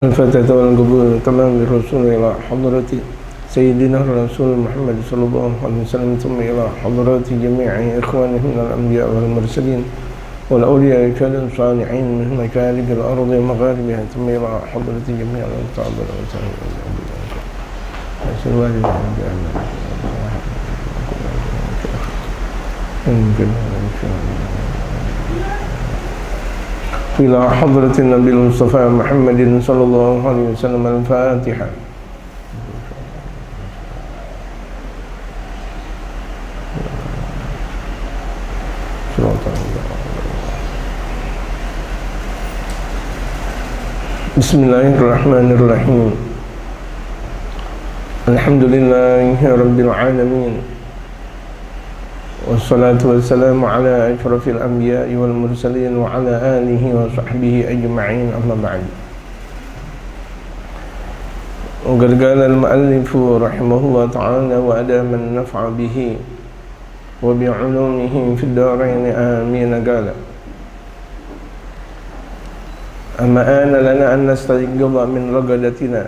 الفتاة والقبول تمام بالرسول إلى حضرة سيدنا الرسول محمد صلى الله عليه وسلم ثم إلى حضرات جميع إخوانه من الأنبياء والمرسلين والأولياء الصالحين من مشارق الأرض ومغاربها ثم إلى حضرة جميع الأنصار إلى حضرة النبي المصطفى محمد صلى الله عليه وسلم. الفاتحة. بسم الله الرحمن الرحيم. الحمد لله رب العالمين، والصلاة والسلام على أشرف الأنبياء والمرسلين وعلى آله وصحبه أجمعين، أما بعد. وقد قال المؤلف رحمه الله تعالى: وأدام النفع به وبعلومه في الدارين آمين. قال: أما آن لنا أن نستيقظ من رقدتنا،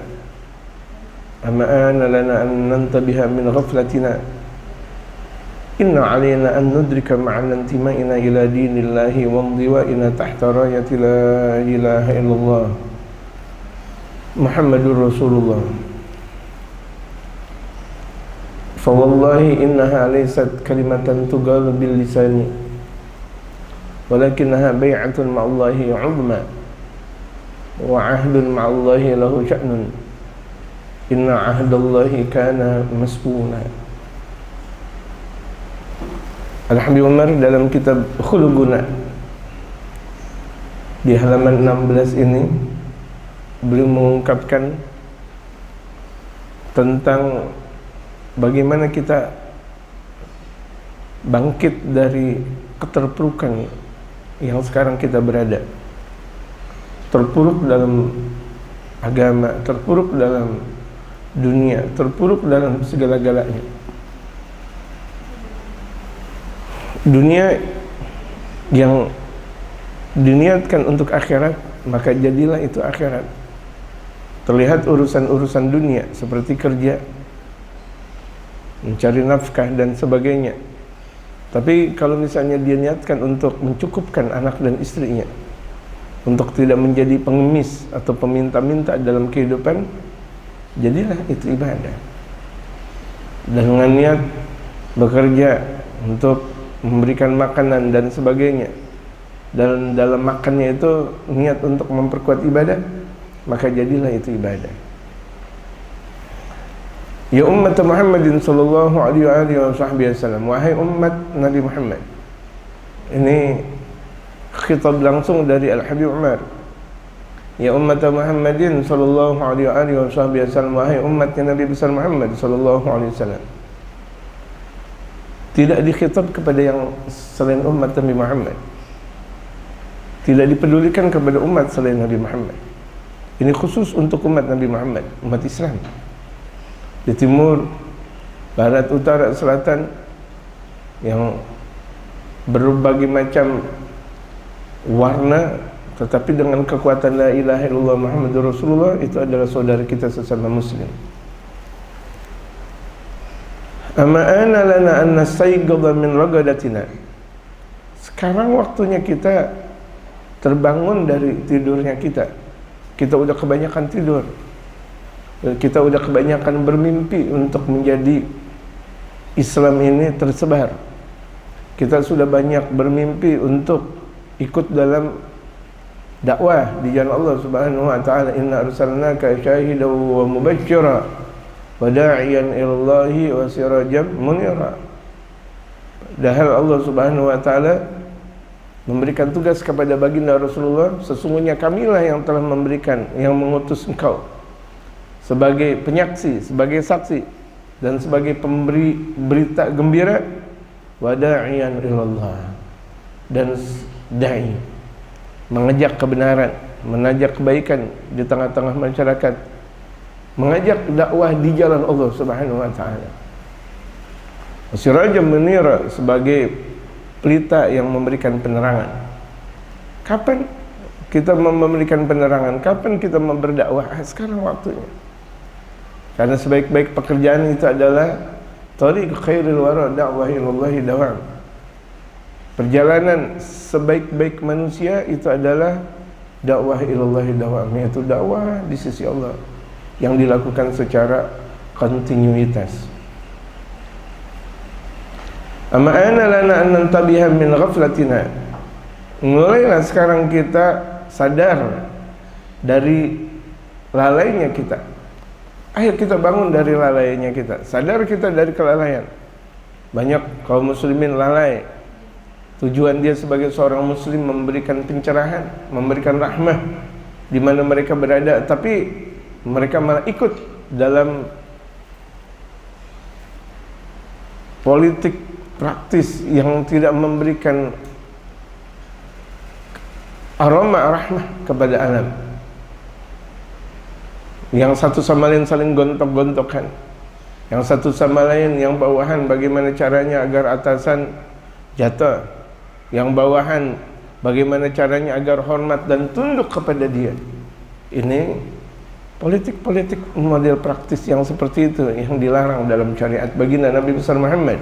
أما آن لنا أن ننتبه من غفلتنا، إن علينا أن ندرك معنى انتمائنا إلى دين الله وانضوائنا تحت راية لا إله إلا الله محمد رسول الله. فوالله إنها ليست كلمة تقال باللسان، ولكنها بيعة مع الله عظمى، وعهد مع الله له شأن، إن عهد الله كان مسؤولا. Al-Habib Umar dalam kitab Khuluquna di halaman 16 ini beliau mengungkapkan tentang bagaimana kita bangkit dari keterpurukan yang sekarang kita berada, terpuruk dalam agama, terpuruk dalam dunia, terpuruk dalam segala-galanya. Dunia yang diniatkan untuk akhirat, maka jadilah itu akhirat. Terlihat urusan-urusan dunia seperti kerja, mencari nafkah dan sebagainya. Tapi kalau misalnya dia niatkan untuk mencukupkan anak dan istrinya, untuk tidak menjadi pengemis atau peminta-minta dalam kehidupan, jadilah itu ibadah. Dengan niat bekerja untuk memberikan makanan dan sebagainya, dan dalam makannya itu niat untuk memperkuat ibadah, maka jadilah itu ibadah. Ya umat Muhammadin sallallahu alaihi wasallam, wahai umat Nabi Muhammad. Ini khitab langsung dari Al-Habib Umar. Ya umat Muhammadin sallallahu alaihi wasallam, wahai umatnya Nabi besar Muhammad sallallahu alaihi wasallam. Tidak dikhitab kepada yang selain umat Nabi Muhammad, tidak dipedulikan kepada umat selain Nabi Muhammad. Ini khusus untuk umat Nabi Muhammad, umat Islam di timur, barat, utara, selatan, yang berbagai macam warna, tetapi dengan kekuatan la ilaha illallah Muhammadur Rasulullah, itu adalah saudara kita sesama muslim. Amma ana lana an nastayqidha min raqadatina. Sekarang waktunya kita terbangun dari tidurnya kita. Kita udah kebanyakan tidur. Kita udah kebanyakan bermimpi untuk menjadi Islam ini tersebar. Kita sudah banyak bermimpi untuk ikut dalam dakwah di jalan Allah Subhanahu wa taala. Inna arsalnaka syahidan wa mubasysyiran wa da'iyan ilallahi wa sirajan munira. Padahal Allah Subhanahu wa taala memberikan tugas kepada baginda Rasulullah, sesungguhnya kamilah yang telah memberikan, yang mengutus engkau sebagai penyaksi, sebagai saksi, dan sebagai pemberi berita gembira, wa da'iyan ilallah, dan dai, mengajak kebenaran, mengajak kebaikan di tengah-tengah masyarakat, mengajak dakwah di jalan Allah Subhanahu wa taala. Sirajan munira, sebagai pelita yang memberikan penerangan. Kapan kita memberikan penerangan? Kapan kita berdakwah? Sekarang waktunya. Karena sebaik-baik pekerjaan itu adalah tariq khairil wara da'wah ilallahi dawam. Perjalanan sebaik-baik manusia itu adalah dakwah ilallahi dawam, yaitu dakwah di sisi Allah yang dilakukan secara kontinuitas. Amma ana lana an nantabiha min ghaflatina. Mulailah sekarang kita sadar dari lalainya kita. Ayo kita bangun dari lalainya kita. Sadar kita dari kelalaian. Banyak kaum muslimin lalai. Tujuan dia sebagai seorang muslim memberikan pencerahan, memberikan rahmah di mana mereka berada, tapi mereka malah ikut dalam politik praktis yang tidak memberikan aroma rahmah kepada alam. Yang satu sama lain saling gontok-gontokan, yang satu sama lain, yang bawahan bagaimana caranya agar atasan jatuh, yang bawahan bagaimana caranya agar hormat dan tunduk kepada dia. Ini politik-politik model praktis yang seperti itu yang dilarang dalam syariat baginda Nabi besar Muhammad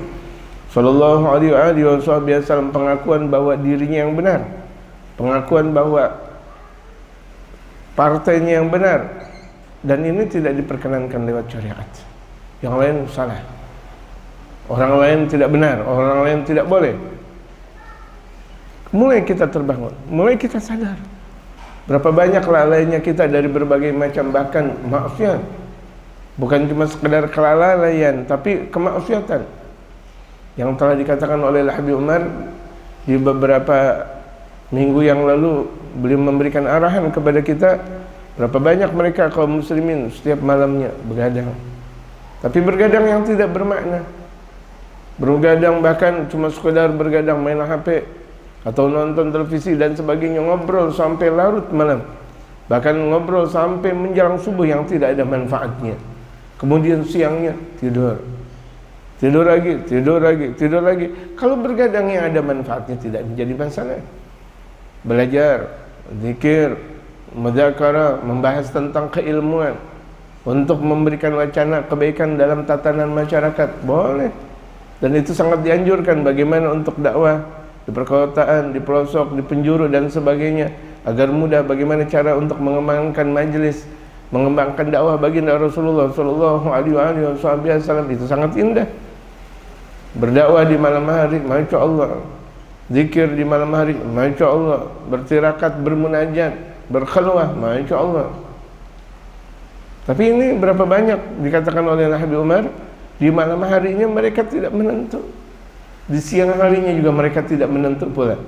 sallallahu alaihi wasallam. Pengakuan bahwa dirinya yang benar, pengakuan bahwa partainya yang benar, dan ini tidak diperkenankan lewat syariat. Yang lain salah, orang lain tidak benar, orang lain tidak boleh. Mulai kita terbangun, mulai kita sadar berapa banyak lalainya kita dari berbagai macam, bahkan maksiat. Bukan cuma sekedar kelalaian, tapi kemaksiatan yang telah dikatakan oleh Habib Umar di beberapa minggu yang lalu. Beliau memberikan arahan kepada kita, berapa banyak mereka kaum muslimin setiap malamnya begadang, tapi begadang yang tidak bermakna. Bergadang bahkan cuma sekedar bergadang main HP atau nonton televisi dan sebagainya, ngobrol sampai larut malam, bahkan ngobrol sampai menjelang subuh yang tidak ada manfaatnya. Kemudian siangnya tidur, tidur lagi, tidur lagi, tidur lagi. Kalau bergadang yang ada manfaatnya tidak menjadi masalah. Belajar, zikir, mudzakarah, membahas tentang keilmuan untuk memberikan wacana kebaikan dalam tatanan masyarakat, boleh. Dan itu sangat dianjurkan. Bagaimana untuk dakwah di perkotaan, di pelosok, di penjuru dan sebagainya, agar mudah bagaimana cara untuk mengembangkan majelis, mengembangkan dakwah baginda Rasulullah sallallahu alaihi wasallam. Itu sangat indah. Berdakwah di malam hari, masya Allah. Zikir di malam hari, masya Allah. Bertirakat, bermunajat, berkhalwah, masya Allah. Tapi ini berapa banyak dikatakan oleh Habib Umar, di malam harinya mereka tidak menentu, di siang harinya juga mereka tidak menentu pula.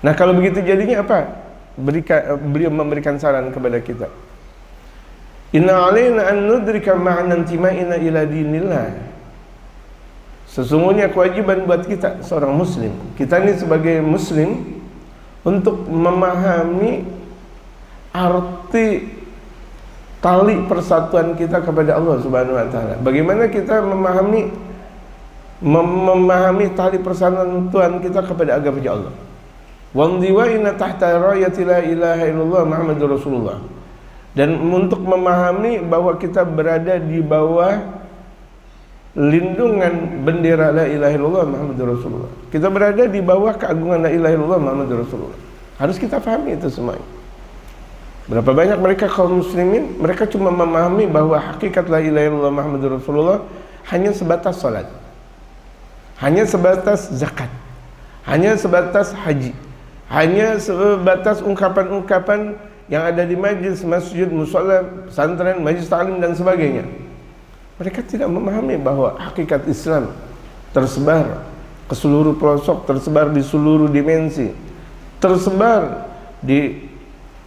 Nah, kalau begitu jadinya apa? Beliau memberikan saran kepada kita. Inna alaina an nudrika ma'na intima'ina ila dinillah. Sesungguhnya kewajiban buat kita seorang muslim, kita ini sebagai muslim, untuk memahami arti tali persatuan kita kepada Allah Subhanahu wa taala. Bagaimana kita memahami tali persatuan kita kepada agama Allah. Wandiwaina tahta rayati la ilaha illallah Muhammadur Rasulullah. Dan untuk memahami bahwa kita berada di bawah lindungan bendera la ilaha illallah Muhammadur Rasulullah. Kita berada di bawah keagungan la ilaha illallah Muhammadur Rasulullah. Harus kita pahami itu semuanya. Berapa banyak mereka kaum muslimin, mereka cuma memahami bahwa hakikat la ilaha illallah Muhammadur Rasulullah hanya sebatas salat, hanya sebatas zakat, hanya sebatas haji, hanya sebatas ungkapan-ungkapan yang ada di majlis, masjid, mushola, pesantren, majlis ta'lim dan sebagainya. Mereka tidak memahami bahwa hakikat Islam tersebar ke seluruh pelosok, tersebar di seluruh dimensi, tersebar di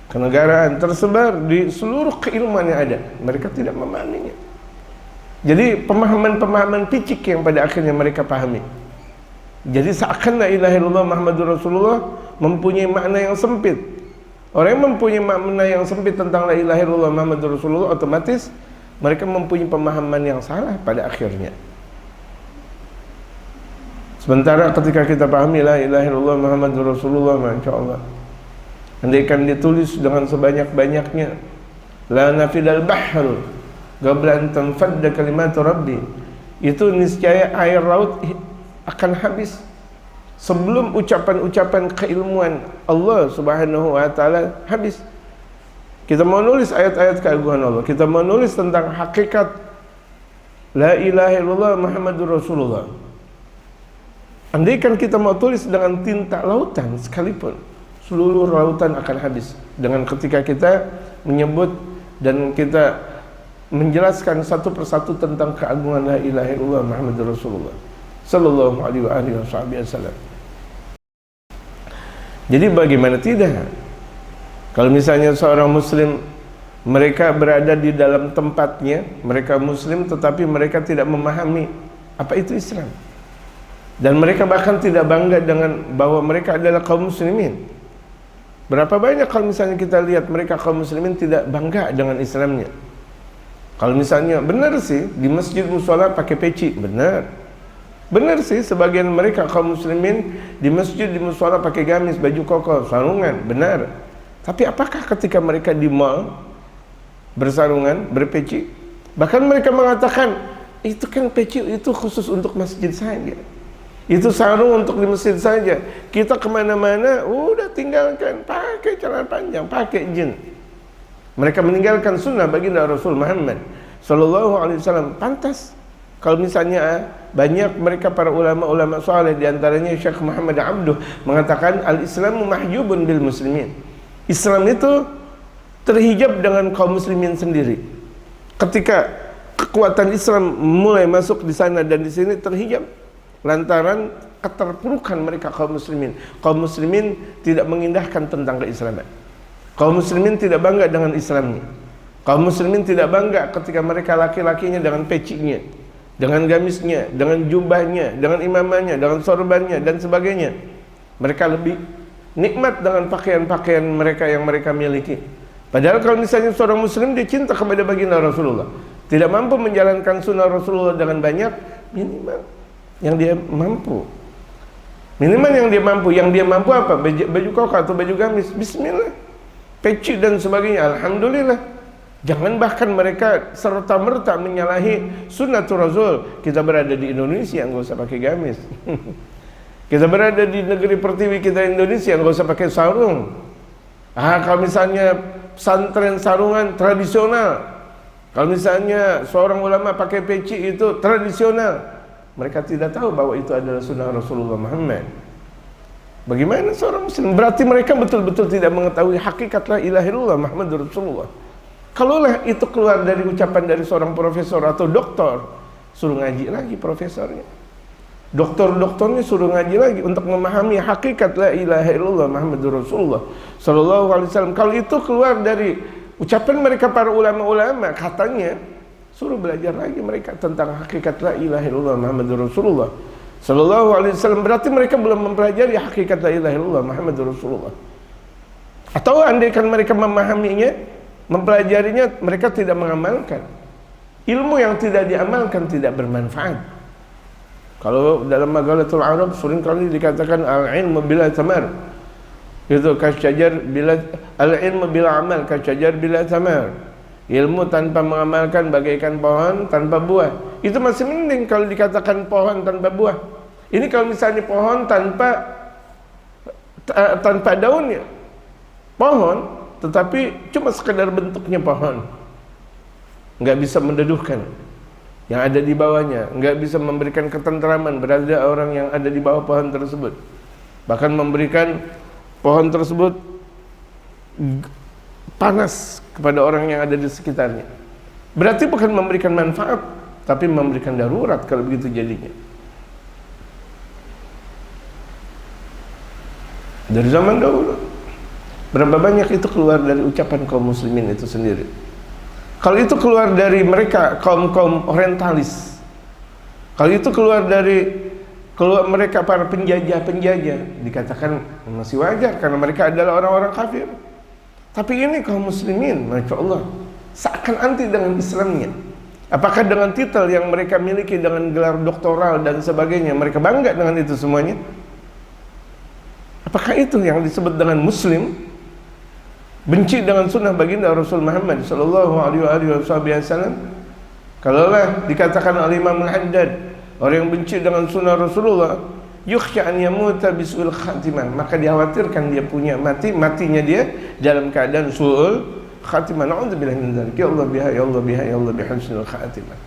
kenegaraan, tersebar di seluruh keilmuan yang ada. Mereka tidak memahaminya. Jadi pemahaman-pemahaman picik yang pada akhirnya mereka pahami. Jadi seakan la ilaha illallah Muhammadur Rasulullah mempunyai makna yang sempit. Orang yang mempunyai makna yang sempit tentang la ilaha illallah Muhammadur Rasulullah, otomatis mereka mempunyai pemahaman yang salah pada akhirnya. Sementara ketika kita pahami la ilaha illallah Muhammadur Rasulullah, masya Allah, andaikan ditulis dengan sebanyak-banyaknya, la nafidal bahr qabla an tanfadda kalimatu rabbi, itu niscaya air laut akan habis sebelum ucapan-ucapan keilmuan Allah Subhanahu wa taala habis. Kita mau nulis ayat-ayat keagungan Allah, kita mau nulis tentang hakikat la ilaha illallah Muhammadur Rasulullah. Andaikan kita mau tulis dengan tinta lautan sekalipun, seluruh lautan akan habis dengan ketika kita menyebut dan kita menjelaskan satu persatu tentang keagungan la ilaha illallah Muhammadur Rasulullah sallallahu alaihi wasallam. Jadi bagaimana tidak kalau misalnya seorang muslim, mereka berada di dalam tempatnya, mereka muslim tetapi mereka tidak memahami apa itu Islam, dan mereka bahkan tidak bangga dengan bahwa mereka adalah kaum muslimin. Berapa banyak kalau misalnya kita lihat mereka kaum muslimin tidak bangga dengan Islamnya. Kalau misalnya benar sih di masjid mushola pakai peci, benar. Benar sih sebagian mereka kaum muslimin di masjid di mushola pakai gamis, baju koko, sarungan, benar. Tapi apakah ketika mereka di mall bersarungan, berpeci? Bahkan mereka mengatakan itu kan peci itu khusus untuk masjid saja, itu sarung untuk di masjid saja. Kita kemana-mana udah tinggalkan, pakai celana panjang, pakai jin. Mereka meninggalkan sunnah baginda Rasul Muhammad sallallahu alaihi wasallam. Pantas kalau misalnya banyak mereka para ulama-ulama saleh, di antaranya Syekh Muhammad Abduh mengatakan al-Islamu mahjubun bil muslimin. Islam itu terhijab dengan kaum muslimin sendiri. Ketika kekuatan Islam mulai masuk di sana dan di sini, terhijab lantaran keterpurukan mereka kaum muslimin. Kaum muslimin tidak mengindahkan tentang keislaman. Kaum muslimin tidak bangga dengan Islamnya. Kaum muslimin tidak bangga ketika mereka laki-lakinya dengan pecinya, dengan gamisnya, dengan jubahnya, dengan imamahnya, dengan sorbannya dan sebagainya. Mereka lebih nikmat dengan pakaian-pakaian mereka yang mereka miliki. Padahal kalau misalnya seorang muslim dia cinta kepada baginda Rasulullah, tidak mampu menjalankan sunnah Rasulullah dengan banyak, minimal yang dia mampu. Minimal yang dia mampu apa? Baju koko atau baju gamis, bismillah. Peci dan sebagainya, alhamdulillah. Jangan bahkan mereka serta-merta menyalahi sunnatul Rasul. Kita berada di Indonesia, nggak usah pakai gamis. Kita berada di negeri pertiwi kita Indonesia, nggak usah pakai sarung. Kalau misalnya pesantren sarungan tradisional, kalau misalnya seorang ulama pakai peci itu tradisional, mereka tidak tahu bahwa itu adalah sunnah Rasulullah Muhammad. Bagaimana seorang muslim? Berarti mereka betul-betul tidak mengetahui hakikat la ilaha illallah Muhammadur Rasulullah. Kalaulah itu keluar dari ucapan dari seorang profesor atau doktor, suruh ngaji lagi profesornya. Doktor-doktornya suruh ngaji lagi untuk memahami hakikat la ilaha illallah Muhammadur Rasulullah sallallahu alaihi wasallam. Kalau itu keluar dari ucapan mereka para ulama-ulama, katanya suruh belajar lagi mereka tentang hakikat la ilaha illallah Muhammadur Rasulullah sallallahu alaihi wasallam. Berarti mereka belum mempelajari hakikat la ilaha illallah Muhammadur Rasulullah. Atau andaikan mereka memahaminya, mempelajarinya, mereka tidak mengamalkan. Ilmu yang tidak diamalkan tidak bermanfaat. Kalau dalam Maghalatul Arab seringkali dikatakan al-ilmu bila tamar, itu kasyajar bila al-ilmu bila amal kasyajar bila tamar. Ilmu tanpa mengamalkan bagaikan pohon tanpa buah. Itu masih mending kalau dikatakan pohon tanpa buah. Ini kalau misalnya pohon tanpa daunnya, pohon tetapi cuma sekedar bentuknya pohon, nggak bisa mendeduhkan yang ada di bawahnya, nggak bisa memberikan ketentraman berada orang yang ada di bawah pohon tersebut, bahkan memberikan pohon tersebut panas kepada orang yang ada di sekitarnya. Berarti bukan memberikan manfaat, tapi memberikan darurat kalau begitu jadinya. Dari zaman dahulu berapa banyak itu keluar dari ucapan kaum muslimin itu sendiri. Kalau itu keluar dari mereka kaum-kaum orientalis, kalau itu keluar mereka para penjajah, dikatakan masih wajar karena mereka adalah orang-orang kafir. Tapi ini kaum muslimin, masya Allah, seakan anti dengan Islamnya. Apakah dengan titel yang mereka miliki dengan gelar doktoral dan sebagainya, mereka bangga dengan itu semuanya? Apakah itu yang disebut dengan muslim? benci dengan sunnah baginda Rasul Muhammad sallallahu alaihi wasallam. Kalaulah dikatakan oleh Imam Al-Haddad, orang yang benci dengan sunnah Rasulullah, yukhsha an yamuta bisu'ul khatimah, maka dikhawatirkan dia punya matinya dia dalam keadaan su'ul khatimah. Na'udzubillah min dzalik. Ya Allah biha, ya Allah biha, ya Allah bihusnul khatimah.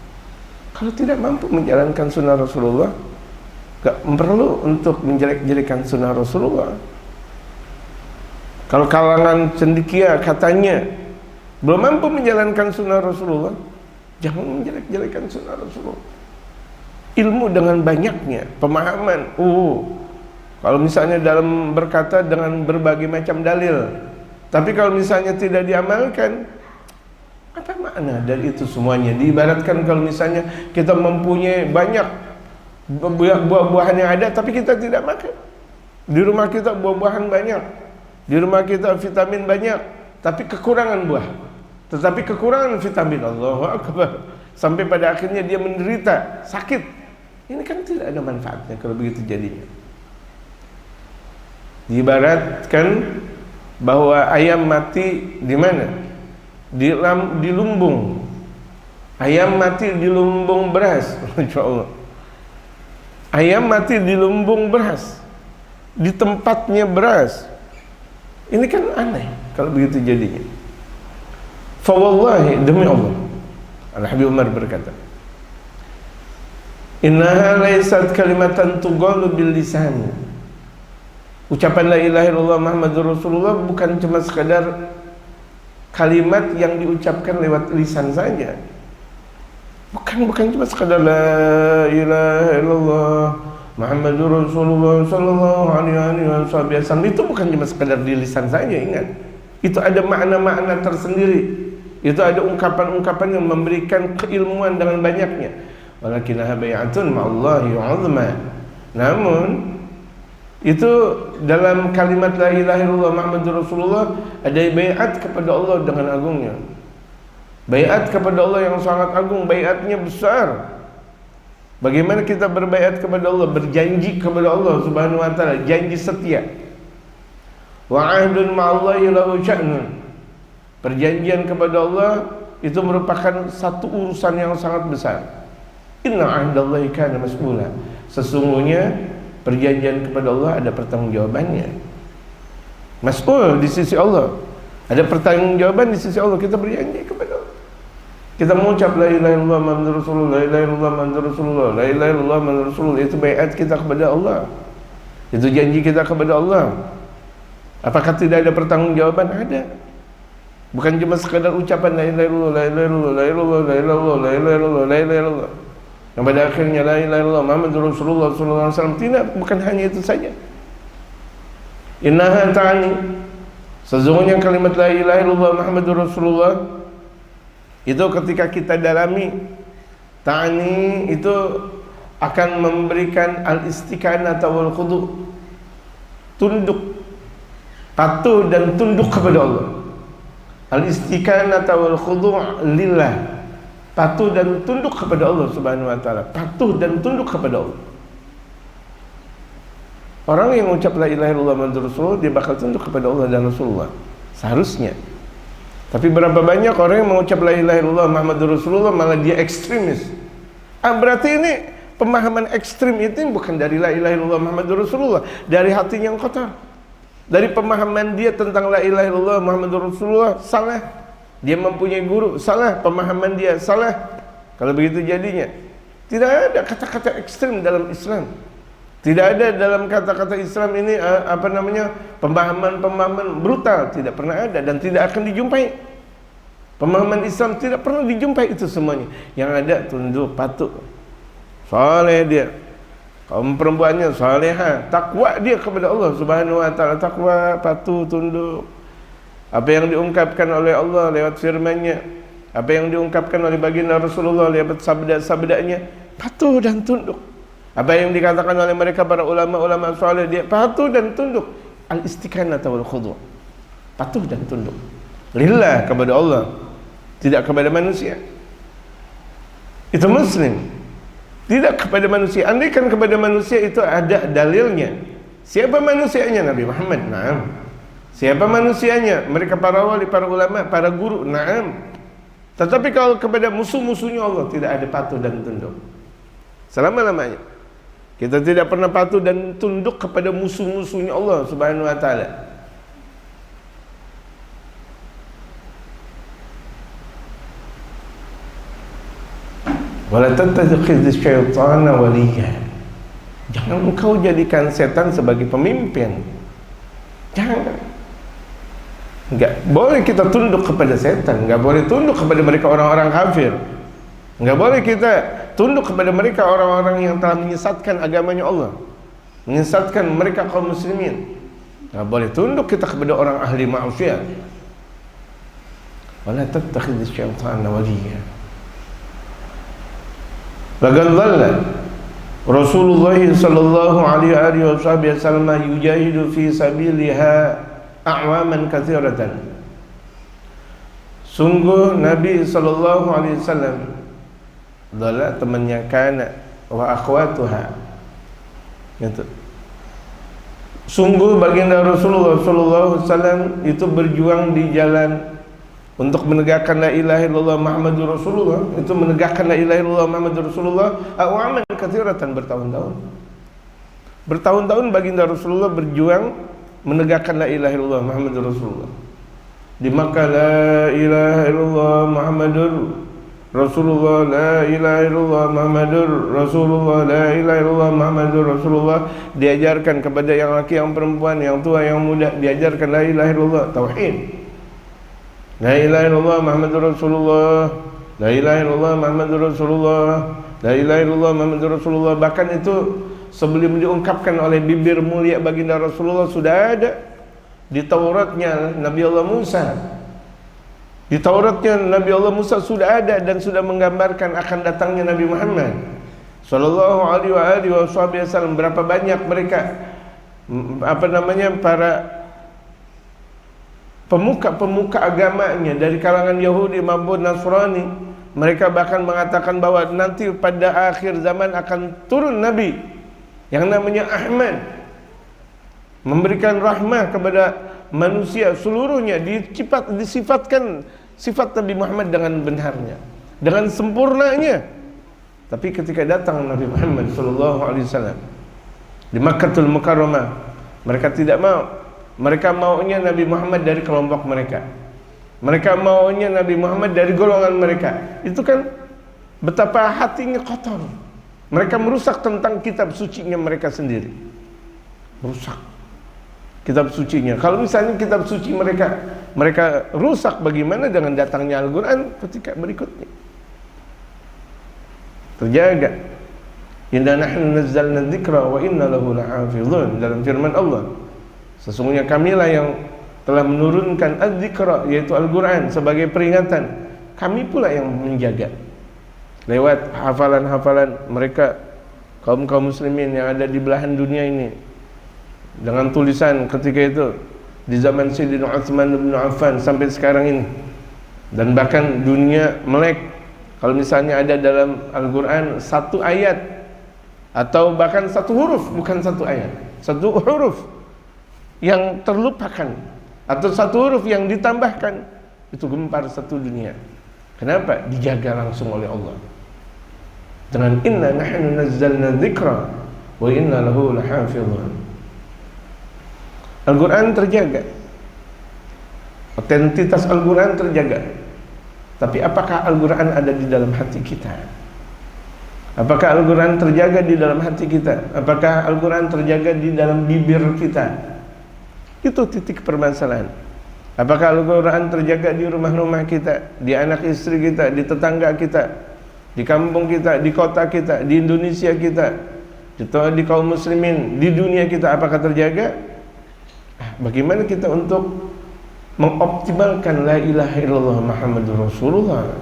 Kalau tidak mampu menjalankan sunnah Rasulullah, gak perlu untuk menjelek-jelekan sunnah Rasulullah. Kalau kalangan cendekia katanya belum mampu menjalankan sunnah Rasulullah, jangan menjelek-jelekan sunnah Rasulullah. Ilmu dengan banyaknya, pemahaman. Kalau misalnya dalam berkata dengan berbagai macam dalil, tapi kalau misalnya tidak diamalkan, apa makna dari itu semuanya? Diibaratkan kalau misalnya kita mempunyai banyak buah-buahan yang ada, tapi kita tidak makan. Di rumah kita buah-buahan banyak, di rumah kita vitamin banyak, tapi kekurangan buah, tetapi kekurangan vitamin. Allahu Akbar. Sampai pada akhirnya dia menderita, sakit. Ini kan tidak ada manfaatnya kalau begitu jadinya. Diibaratkan bahwa ayam mati di mana? Di lumbung. Ayam mati di lumbung beras. Insyaallah. Ayam mati di lumbung beras, di tempatnya beras. Ini kan aneh kalau begitu jadinya. Fa wallahi, demi Allah, Al-Habib Umar berkata, innaha laysat kalimatan tuqalu bil lisan. Ucapan la ilaha illallah Muhammadur Rasulullah bukan cuma sekadar kalimat yang diucapkan lewat lisan saja. Bukan cuma sekadar la ilaha illallah Muhammadur Rasulullah sallallahu alaihi wasallam. Itu bukan cuma sekadar di lisan saja, ingat. Itu ada makna-makna tersendiri. Itu ada ungkapan-ungkapan yang memberikan keilmuan dengan banyaknya. Walakinaha bai'atun ma'allahi 'azma. Namun itu dalam kalimat la ilaha illallah Muhammadur Rasulullah ada bai'at kepada Allah dengan agungnya. Bai'at kepada Allah yang sangat agung, bai'atnya besar. Bagaimana kita berbai'at kepada Allah, berjanji kepada Allah Subhanahu wa taala, janji setia. Wa 'ahdun ma'allahi lahu sya'nun. Perjanjian kepada Allah itu merupakan satu urusan yang sangat besar. Inna 'ahdallahi kana mas'ula. Sesungguhnya perjanjian kepada Allah ada pertanggungjawabannya. Mas'ul di sisi Allah. Ada pertanggungjawaban di sisi Allah. Kita berjanji kepada Allah. Kita mengucap la ilaha illallah Muhammadur Rasulullah, la ilaha illallah Muhammadur Rasulullah, la ilaha illallah Muhammadur Rasulullah. Itu baiat kita kepada Allah. Itu janji kita kepada Allah. Apakah tidak ada pertanggungjawaban? Ada. Bukan cuma sekadar ucapan la ilaha illallah, la ilaha illallah, la ilaha illallah, la ilaha illallah, la ilaha illallah, la ilaha illallah. Yang pada akhirnya la ilaha illallah Muhammadur Rasulullah sallallahu alaihi wasallam. Tidak, bukan hanya itu saja. Innaha ta'ani, sesungguhnya kalimat la ilaha illallah Muhammadur Rasulullah itu ketika kita dalami, ta'ani itu akan memberikan al-istiqanah wal khudu', tunduk, patuh dan tunduk kepada Allah. Al-istiqanah wal khudu' lillah, patuh dan tunduk kepada Allah Subhanahu wa taala, patuh dan tunduk kepada Allah. Orang yang mengucap la ilaha illallah Muhammadur Rasulullah, dia bakal tunduk kepada Allah dan Rasulullah seharusnya. Tapi berapa banyak orang yang mengucap la ilaha illallah Muhammadur Rasulullah malah dia ekstremis. Berarti ini pemahaman ekstrim itu bukan dari la ilaha illallah Muhammadur Rasulullah, dari hatinya yang kotor. Dari pemahaman dia tentang la ilaha illallah Muhammadur Rasulullah salah. Dia mempunyai guru, salah. Pemahaman dia salah. Kalau begitu jadinya, tidak ada kata-kata ekstrim dalam Islam. Tidak ada dalam kata-kata Islam ini pemahaman-pemahaman brutal. Tidak pernah ada dan tidak akan dijumpai. Pemahaman Islam tidak pernah dijumpai itu semuanya. Yang ada tunduk, patuh, saleh dia. Kaum perempuannya salehah, takwa dia kepada Allah Subhanahu wa taala, takwa, patuh, tunduk. Apa yang diungkapkan oleh Allah lewat firman-Nya, apa yang diungkapkan oleh baginda Rasulullah lewat sabda-sabdanya, patuh dan tunduk. Apa yang dikatakan oleh mereka para ulama-ulama saleh, dia patuh dan tunduk. Al-istiqanah wal khudu', patuh dan tunduk lillah, kepada Allah, tidak kepada manusia. Itu muslim, tidak kepada manusia. Andaikan kepada manusia itu ada dalilnya. Siapa manusianya? Nabi Muhammad. Naam. Siapa manusianya? Mereka para wali, para ulama, para guru. Naam. Tetapi kalau kepada musuh-musuhnya Allah tidak ada patuh dan tunduk selama-lamanya. Kita tidak pernah patuh dan tunduk kepada musuh-musuhnya Allah Subhanahu wa taala. Wala tattakhidz syaitana waliya. Jangan engkau jadikan setan sebagai pemimpin. Jangan. Enggak boleh kita tunduk kepada setan, enggak boleh tunduk kepada mereka orang-orang kafir. Enggak boleh kita tunduk kepada mereka orang-orang yang telah menyesatkan agamanya Allah, menyesatkan mereka kaum muslimin. Enggak boleh tunduk kita kepada orang ahli maksiat. Wala tattakhidz syaitana waliya. Laqad dhalla Rasulullah sallallahu alaihi wasallam yujahidu fi sabiliha a'waman katsiratan. Sungguh Nabi sallallahu alaihi wasallam adalah temannya kana wa akhwatuha. Gitu. Sungguh baginda Rasulullah sallallahu alaihi wasallam itu berjuang di jalan untuk menegakkan la ilaha illallah Muhammadur Rasulullah, itu menegakkan la ilaha illallah Muhammadur Rasulullah a'waman katsiratan, bertahun-tahun. Bertahun-tahun baginda Rasulullah berjuang menegakkan la ilaha illallah Muhammadur Rasulullah. Di Makkah la ilaha illallah Muhammadur Rasulullah, la ilaha illallah Muhammadur Rasulullah, la ilaha illallah Muhammadur Rasulullah. Diajarkan kepada yang laki, yang perempuan, yang tua, yang muda, diajarkan la ilaha illallah, tauhid. La ilaha illallah Muhammadur Rasulullah, la ilaha illallah Muhammadur Rasulullah, la ilaha illallah Muhammadur Rasulullah. Bahkan itu sebelum diungkapkan oleh bibir mulia baginda Rasulullah sudah ada di Tauratnya Nabi Allah Musa. Di Tauratnya Nabi Allah Musa sudah ada dan sudah menggambarkan akan datangnya Nabi Muhammad sallallahu alaihi wasallam. Berapa banyak mereka para pemuka-pemuka agamanya dari kalangan Yahudi maupun Nasrani. Mereka bahkan mengatakan bahwa nanti pada akhir zaman akan turun Nabi yang namanya Ahmad, memberikan rahmah kepada manusia seluruhnya, disifatkan sifat Nabi Muhammad dengan benarnya, dengan sempurnanya. Tapi ketika datang Nabi Muhammad SAW di Makkahul Mukarramah, mereka tidak mau. Mereka maunya Nabi Muhammad dari kelompok mereka. Mereka maunya Nabi Muhammad dari golongan mereka. Itu kan betapa hatinya kotor. Mereka merusak tentang kitab sucinya mereka sendiri. Merusak kitab sucinya. Kalau misalnya kitab suci mereka rusak, bagaimana dengan datangnya Al-Quran ketika berikutnya? Terjaga. Inna nahnu nazzalna dzikra wa inna lahu lahafizun. Dalam firman Allah, sesungguhnya kamilah yang telah menurunkan az-dzikra, yaitu Al-Quran, sebagai peringatan. Kami pula yang menjaga. Lewat hafalan-hafalan mereka, kaum-kaum muslimin yang ada di belahan dunia ini, dengan tulisan ketika itu di zaman Sayyidina Utsman bin Affan sampai sekarang ini. Dan bahkan dunia melek kalau misalnya ada dalam Al-Quran satu ayat atau bahkan satu huruf, bukan satu ayat, satu huruf yang terlupakan atau satu huruf yang ditambahkan, itu gempar satu dunia. Kenapa? Dijaga langsung oleh Allah dengan inna nahnu nazzalna dzikra wa inna lahu lahafizun. Al-Quran terjaga, otentitas Al-Quran terjaga. Tapi apakah Al-Quran ada di dalam hati kita? Apakah Al-Quran terjaga di dalam hati kita? Apakah Al-Quran terjaga di dalam bibir kita? Itu titik permasalahan. Apakah Al-Quran terjaga di rumah-rumah kita, di anak istri kita, di tetangga kita, di kampung kita, di kota kita, di Indonesia kita, di kaum muslimin, di dunia kita? Apakah terjaga? Bagaimana kita untuk mengoptimalkan la ilaha illallah Muhammadur Rasulullah?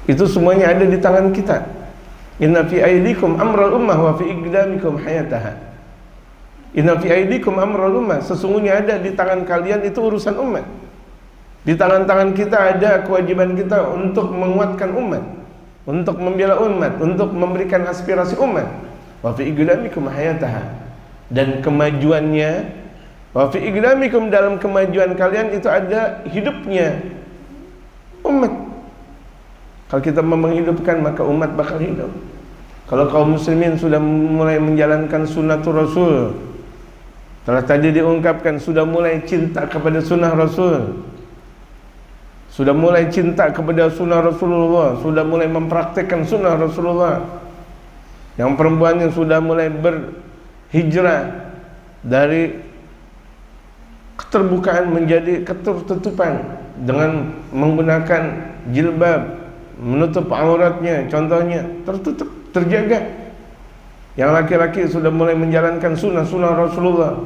Itu semuanya ada di tangan kita. Inna fi aidikum amral ummah wa fi iqdamikum hayataha. Inna fi aidikum amral ummah, sesungguhnya ada di tangan kalian itu urusan umat. Di tangan-tangan kita ada kewajiban kita untuk menguatkan umat, untuk membela umat, untuk memberikan aspirasi umat. Wa fi iqdamikum hayataha, dan kemajuannya Wa fi iqdamikum, dalam kemajuan kalian itu ada hidupnya umat. Kalau kita mau menghidupkan, maka umat bakal hidup. Kalau kaum muslimin sudah mulai menjalankan sunnatul Rasul, telah tadi diungkapkan, sudah mulai cinta kepada sunnah Rasul, sudah mulai cinta kepada sunnah Rasulullah, sudah mulai mempraktikkan sunnah Rasulullah. Yang perempuannya sudah mulai berhijrah dari keterbukaan menjadi ketertutupan dengan menggunakan jilbab, menutup auratnya, contohnya tertutup, terjaga. Yang laki-laki sudah mulai menjalankan sunnah Rasulullah,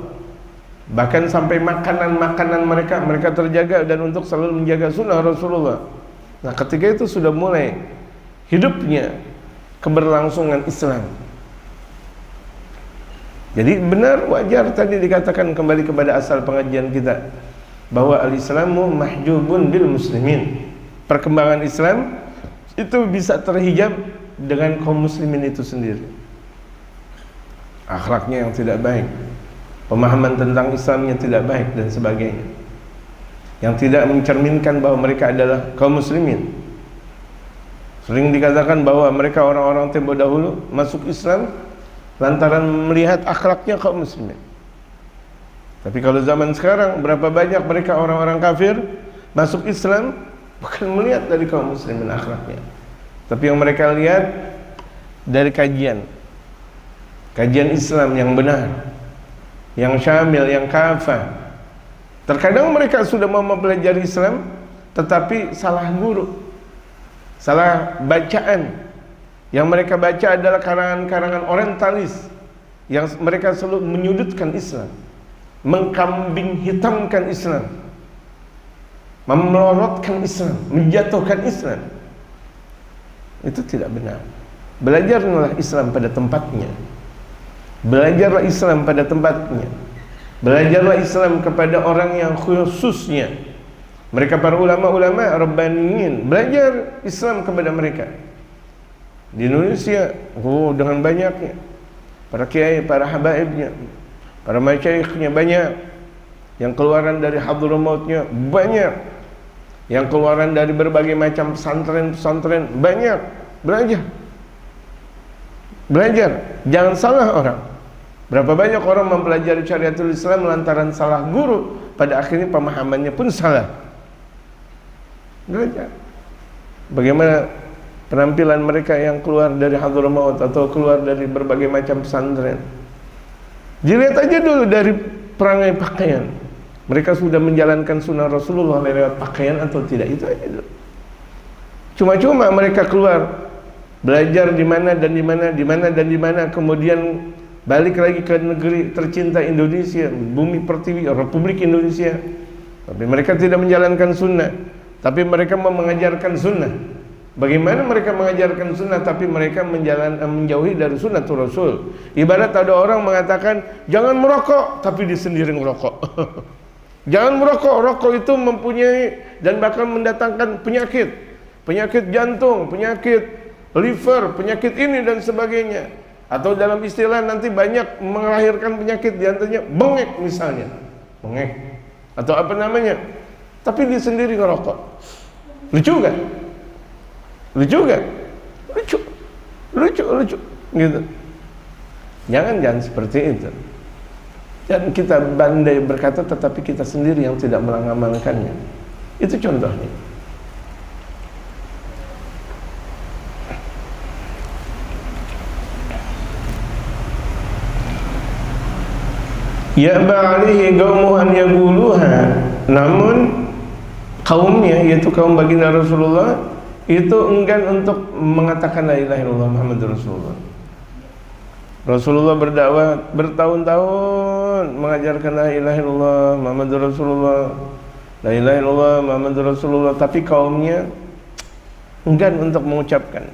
bahkan sampai makanan mereka terjaga dan untuk selalu menjaga sunnah Rasulullah. Nah, ketika itu sudah mulai hidupnya keberlangsungan Islam. Jadi benar, wajar tadi dikatakan, kembali kepada asal pengajian kita, bahwa al-Islamu mahjubun bil muslimin. Perkembangan Islam itu bisa terhijab dengan kaum muslimin itu sendiri. Akhlaknya yang tidak baik, pemahaman tentang Islamnya tidak baik dan sebagainya, yang tidak mencerminkan bahwa mereka adalah kaum muslimin. Sering dikatakan bahwa mereka orang-orang tempo dahulu masuk Islam lantaran melihat akhlaknya kaum muslimin. Tapi kalau zaman sekarang, berapa banyak mereka orang-orang kafir masuk Islam bukan melihat dari kaum muslimin akhlaknya, tapi yang mereka lihat dari kajian Islam yang benar, yang syamil, yang kafah. Terkadang mereka sudah mau mempelajari Islam tetapi salah guru, salah bacaan. Yang mereka baca adalah karangan-karangan orientalis yang mereka selalu menyudutkan Islam, mengkambing hitamkan Islam, memelorotkan Islam, menjatuhkan Islam. Itu tidak benar. Belajarlah Islam pada tempatnya. Belajarlah Islam pada tempatnya. Belajarlah Islam kepada orang yang khususnya. Mereka para ulama-ulama rabbaniyin, belajar Islam kepada mereka. Di Indonesia, dengan banyaknya para kiai, para habaibnya, para masyaikhnya banyak, yang keluaran dari Hadramautnya banyak, yang keluaran dari berbagai macam pesantren-pesantren banyak. Belajar, jangan salah orang. Berapa banyak orang mempelajari syariatul Islam lantaran salah guru, pada akhirnya pemahamannya pun salah. Belajar bagaimana penampilan mereka yang keluar dari Hadramaut atau keluar dari berbagai macam pesantren. Dilihat aja dulu dari perangai pakaian, mereka sudah menjalankan sunnah Rasulullah lewat pakaian atau tidak, itu aja dulu. Cuma-cuma mereka keluar belajar di mana dan di mana, kemudian balik lagi ke negeri tercinta Indonesia, bumi pertiwi, Republik Indonesia. Tapi mereka tidak menjalankan sunnah, tapi mereka mau mengajarkan sunnah. Bagaimana mereka mengajarkan sunnah tapi mereka menjauhi dari sunnatul Rasul? Ibarat ada orang mengatakan jangan merokok tapi dia sendiri ngerokok. Jangan merokok, rokok itu mempunyai dan bakal mendatangkan penyakit jantung, penyakit liver, penyakit ini dan sebagainya. Atau dalam istilah nanti banyak melahirkan penyakit, diantaranya bengek misalnya, bengek atau apa namanya. Tapi dia sendiri ngerokok. Lucu kan? Lucu gitu. Jangan seperti itu. Dan kita bandai berkata tetapi kita sendiri yang tidak mengamalkannya. Itu contohnya. Ya ba'alihi qaumu an yaquluha, namun kaumnya, yaitu kaum baginda Rasulullah, itu enggan untuk mengatakan la ilaha illallah Muhammadur Rasulullah. Rasulullah berdakwah bertahun-tahun mengajarkan la ilaha illallah Muhammadur Rasulullah, la ilaha illallah Muhammadur Rasulullah, tapi kaumnya enggan untuk mengucapkan.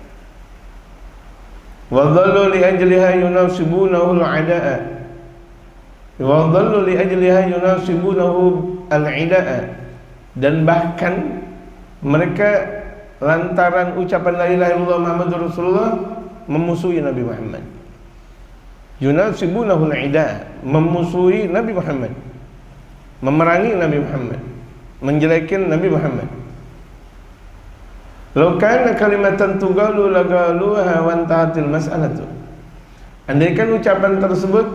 Wa dhallu li ajliha yunasibunahu al-'ada'a, wa dhallu li ajliha yunasibunahu al-'ida'a, dan bahkan mereka lantaran ucapan la ilaha illallah Muhammadur Rasulullah memusuhi Nabi Muhammad. Yunasibunahu al-'ida, memusuhi Nabi Muhammad. memerangi Nabi Muhammad, menjelekin Nabi Muhammad. Law kana kalimatan tugalu lagaluha wa antahatil mas'alatu. Andaikan ucapan tersebut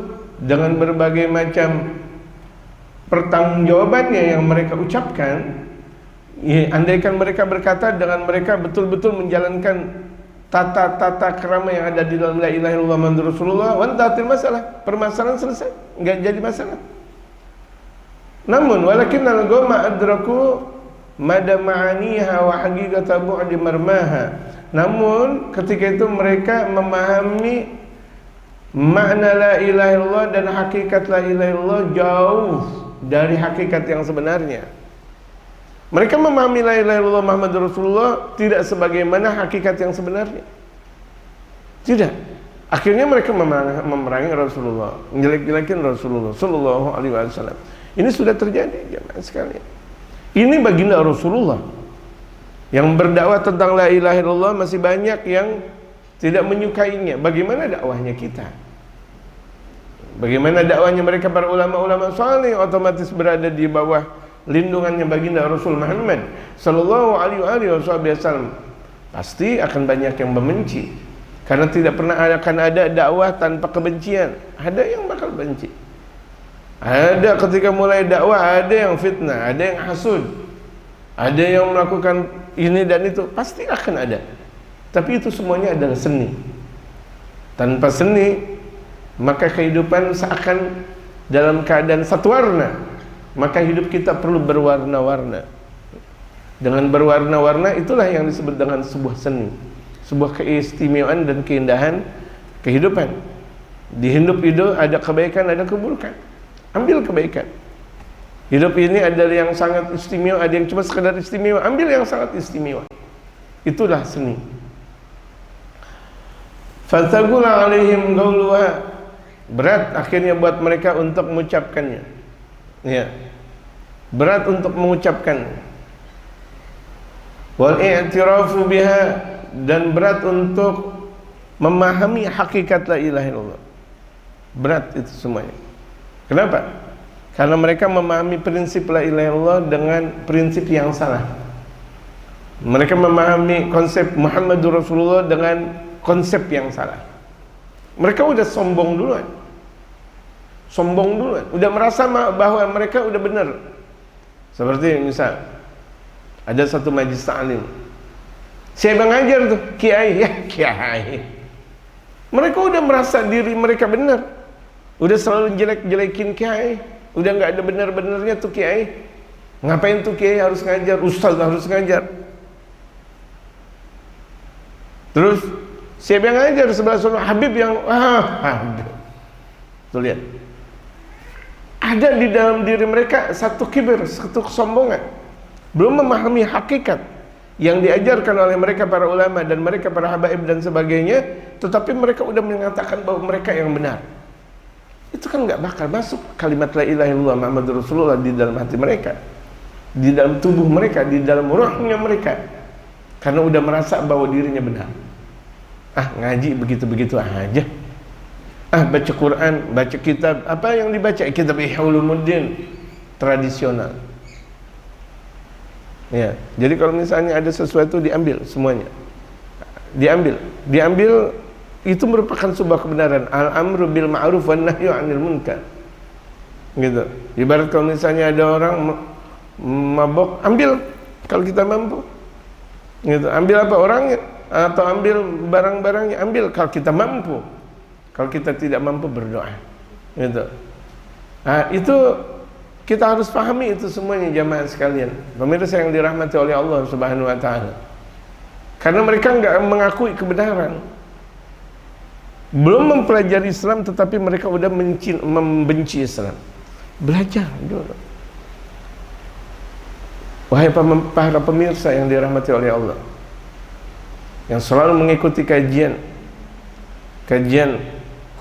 dengan berbagai macam pertanggungjawabannya yang mereka ucapkan, andaikan mereka berkata dengan mereka betul-betul menjalankan tata-tata kerama yang ada di dalam la ilaha illallah Muhammadur Rasulullah, wa antahatil masalah, permasalahan selesai, enggak jadi masalah. Namun walakin al-goma adraku mada ma'aniha wa haqiqata bu'di marmaha. Namun ketika itu mereka memahami makna la ilaha illallah dan hakikat la ilaha illallah jauh dari hakikat yang sebenarnya. Mereka memahami la ilaha illallah Muhammadur Rasulullah tidak sebagaimana hakikat yang sebenarnya. Tidak. Akhirnya mereka memerangi Rasulullah, menjelek-jelekin Rasulullah sallallahu alaihi wasallam. Ini sudah terjadi jemaah sekalian. Ini baginda Rasulullah yang berdakwah tentang la ilaha illallah, masih banyak yang tidak menyukainya. Bagaimana dakwahnya kita? Bagaimana dakwahnya mereka para ulama-ulama saleh yang otomatis berada di bawah lindungannya baginda Rasul Muhammad sallallahu alaihi wasallam? Pasti akan banyak yang membenci, karena tidak pernah akan ada dakwah tanpa kebencian. Ada yang bakal benci. Ada ketika mulai dakwah, ada yang fitnah, ada yang hasud, ada yang melakukan ini dan itu, pasti akan ada. Tapi itu semuanya adalah seni. Tanpa seni, maka kehidupan seakan dalam keadaan satu warna. Maka hidup kita perlu berwarna-warna. Dengan berwarna-warna itulah yang disebut dengan sebuah seni, sebuah keistimewaan dan keindahan kehidupan. Di hidup itu ada kebaikan, ada keburukan. Ambil kebaikan. Hidup ini ada yang sangat istimewa, ada yang cuma sekedar istimewa. Ambil yang sangat istimewa. Itulah seni. Fatagula alaihim gauluha. Berat akhirnya buat mereka untuk mengucapkannya. Ya. Berat untuk mengucapkan. Wal i'tirafu biha, dan berat untuk memahami hakikat la ilaha illallah. Berat itu semuanya. Kenapa? Karena mereka memahami prinsip la ilaha illallah dengan prinsip yang salah. Mereka memahami konsep Muhammadur Rasulullah dengan konsep yang salah. Mereka udah sombong duluan. Sombong duluan. Udah merasa bahwa mereka udah benar. Seperti misal ada satu majlis ta'lim. Siapa ngajar tuh? Kiai. Ya, kiai. Mereka udah merasa diri mereka benar. Udah selalu jelek-jelekin kiai. Udah nggak ada benar-benarnya tuh kiai. Ngapain tuh kiai harus ngajar? Ustaz harus ngajar. Terus siapa yang ngajar sebelah sana? Habib yang Habib. Tuh lihat. Ada di dalam diri mereka satu kibir, satu kesombongan. Belum memahami hakikat yang diajarkan oleh mereka para ulama dan mereka para habaib dan sebagainya, tetapi mereka udah mengatakan bahwa mereka yang benar. Itu kan nggak bakal masuk kalimat la ilaha illallah Muhammadur Rasulullah di dalam hati mereka, di dalam tubuh mereka, di dalam ruhnya mereka, karena udah merasa bahwa dirinya benar. Ngaji begitu-begitu aja. Baca Quran, baca kitab, apa yang dibaca? Kitab Ihya Ulumuddin tradisional. Ya, jadi kalau misalnya ada sesuatu diambil semuanya. Diambil itu merupakan sebuah kebenaran. Al-amru bil ma'ruf wan nahyu 'anil munkar. Gitu. Ibarat kalau misalnya ada orang mabok, ambil kalau kita mampu. Gitu. Ambil apa orangnya atau ambil barang-barangnya, ambil kalau kita mampu. Kalau kita tidak mampu, berdoa. Gitu. Itu kita harus pahami itu semuanya jamaah sekalian. Pemirsa yang dirahmati oleh Allah Subhanahu wa taala. Karena mereka enggak mengakui kebenaran. Belum mempelajari Islam, tetapi mereka udah membenci Islam. Belajar dulu. Wahai para pemirsa yang dirahmati oleh Allah, yang selalu mengikuti kajian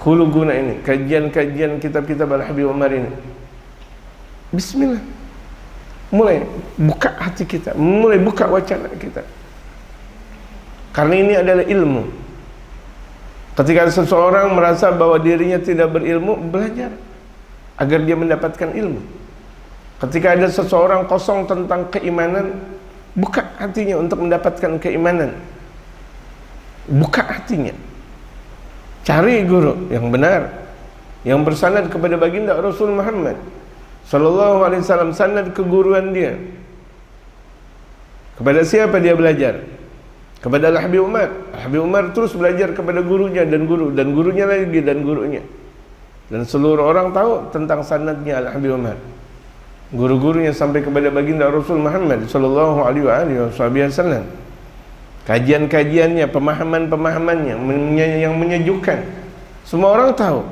hulu guna ini, kajian kitab-kitab Al-Habib Umar ini, bismillah, mulai buka hati kita, mulai buka wacana kita, karena ini adalah ilmu. Ketika seseorang merasa bahwa dirinya tidak berilmu, belajar agar dia mendapatkan ilmu. Ketika ada seseorang kosong tentang keimanan, buka hatinya untuk mendapatkan keimanan. Buka hatinya. Cari guru yang benar, yang bersanad kepada baginda Rasul Muhammad sallallahu alaihi wasallam, sanad keguruan dia. Kepada siapa dia belajar? Kepada Al-Habib Umar. Al-Habib Umar terus belajar kepada gurunya dan gurunya lagi dan gurunya. Dan seluruh orang tahu tentang sanadnya Al-Habib Umar. Guru-gurunya sampai kepada baginda Rasul Muhammad sallallahu alaihi wasallam. Kajian-kajiannya, pemahaman-pemahamannya yang menyejukkan. Semua orang tahu.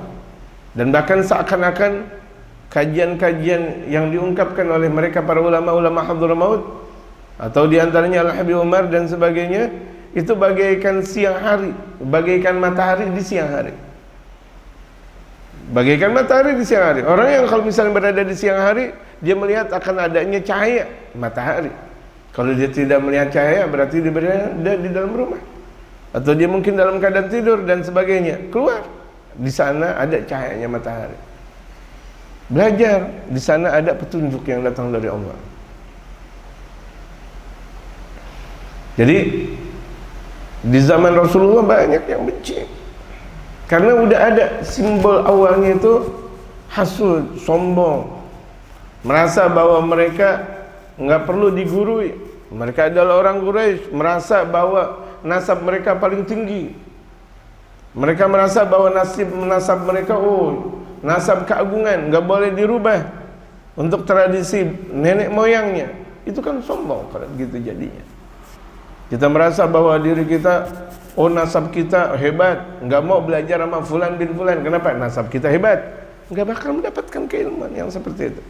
Dan bahkan seakan-akan kajian-kajian yang diungkapkan oleh mereka para ulama-ulama Hadramaut atau diantaranya Al-Habib Umar dan sebagainya, itu bagaikan siang hari, bagaikan matahari di siang hari. Bagaikan matahari di siang hari. Orang yang kalau misalnya berada di siang hari, dia melihat akan adanya cahaya matahari. Kalau dia tidak melihat cahaya, berarti dia berada di dalam rumah, atau dia mungkin dalam keadaan tidur dan sebagainya. Keluar, di sana ada cahayanya matahari. Belajar, di sana ada petunjuk yang datang dari Allah. Jadi di zaman Rasulullah banyak yang benci, karena udah ada simbol awalnya itu hasud, sombong, merasa bahwa mereka nggak perlu digurui. Mereka adalah orang Quraisy, merasa bahwa nasab mereka paling tinggi. Mereka merasa bahwa nasab mereka, nasab keagungan, nggak boleh dirubah untuk tradisi nenek moyangnya. Itu kan sombong kalau gitu jadinya. Kita merasa bahwa diri kita, nasab kita hebat, nggak mau belajar sama fulan bin fulan. Kenapa? Nasab kita hebat, nggak bakal mendapatkan keilmuan yang seperti itu.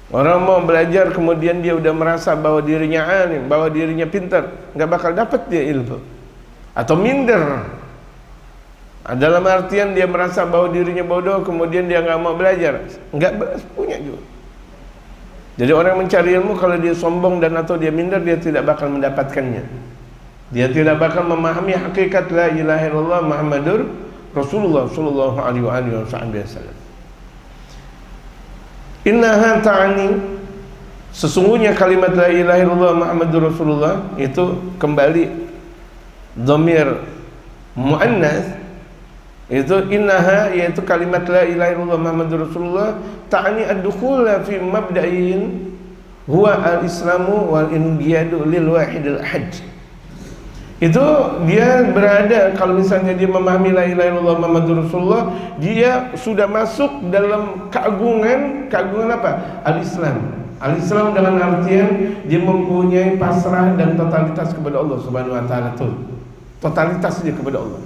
Orang mau belajar kemudian dia udah merasa bahwa dirinya alim, bahwa dirinya pintar, nggak bakal dapat dia ilmu, atau minder. Dalam artian dia merasa bahwa dirinya bodoh, kemudian dia nggak mau belajar, nggak punya juga. Jadi orang mencari ilmu, kalau dia sombong dan atau dia minder, dia tidak bakal mendapatkannya. Dia tidak bakal memahami hakikat la ilaha illallah Muhammadur Rasulullah sallallahu alaihi wasallam. Innaha ta'ani, sesungguhnya kalimat la ilaha illallah Muhammadur Rasulullah itu kembali dhamir muannas. Itu innaha, yaitu kalimat la ilaha illallah Muhammadur Rasulullah, ta'ani ad-dukhula fi mabda'in huwa al-islamu wal inqiyadu lil wahidil ahad. Itu dia berada, kalau misalnya dia memahami la ilaha illallah Muhammadur Rasulullah, dia sudah masuk dalam keagungan apa? Al-Islam. Al-Islam dengan artian dia mempunyai pasrah dan totalitas kepada Allah Subhanahu wa taala. Totalitas dia kepada Allah.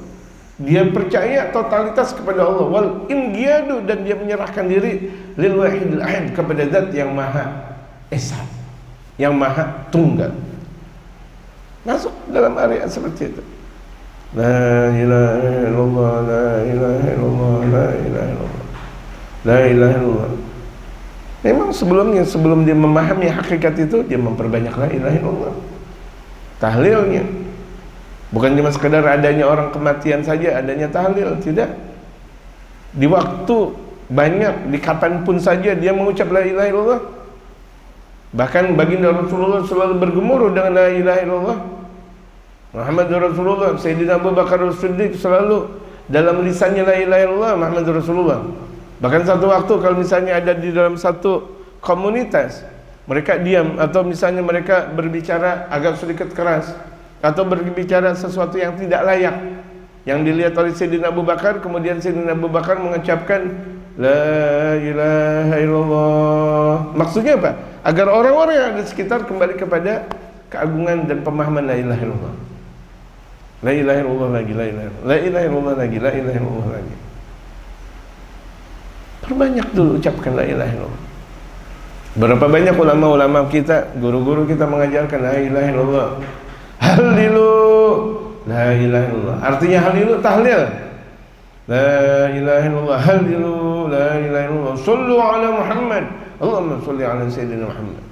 Dia percaya totalitas kepada Allah, wal inqiyadu, dan dia menyerahkan diri lil wahidil ahad, kepada zat yang maha esa, yang maha tunggal. Masuk dalam area seperti itu. La ilaha illallah, la ilaha illallah, la ilaha illallah, la ilaha illallah. Memang sebelumnya, sebelum dia memahami hakikat itu, dia memperbanyak la ilaha illallah, tahlilnya. Bukan cuma sekedar adanya orang kematian saja, adanya tahlil, tidak. Di waktu banyak, di kapanpun saja dia mengucap la ilaha illallah. Bahkan baginda Rasulullah selalu bergemuruh dengan la ilaha illallah Muhammadur Rasulullah. Sayyidina Abu Bakar As-Siddiq selalu dalam lisannya la ilaha illallah Muhammadur Rasulullah. Bahkan satu waktu kalau misalnya ada di dalam satu komunitas, mereka diam, atau misalnya mereka berbicara agak sedikit keras, atau berbicara sesuatu yang tidak layak, yang dilihat oleh Sayyidina Abu Bakar, kemudian Sayyidina Abu Bakar mengucapkan la ilaha illallah. Maksudnya apa? Agar orang-orang yang ada di sekitar kembali kepada keagungan dan pemahaman la ilaha illallah. La ilaha illallah lagi, la ilaha illallah, la ilaha illallah lagi, la ilaha illallah lagi. Perbanyak dulu ucapkan la ilaha illallah. Berapa banyak ulama-ulama kita, guru-guru kita mengajarkan la ilaha illallah. Halilu la ilaha illallah. Artinya halilu tahlil. La ilaha illallah, halilu la ilaha illallah. Sallu ala Muhammad. Allahumma salli ala Sayyidina Muhammad.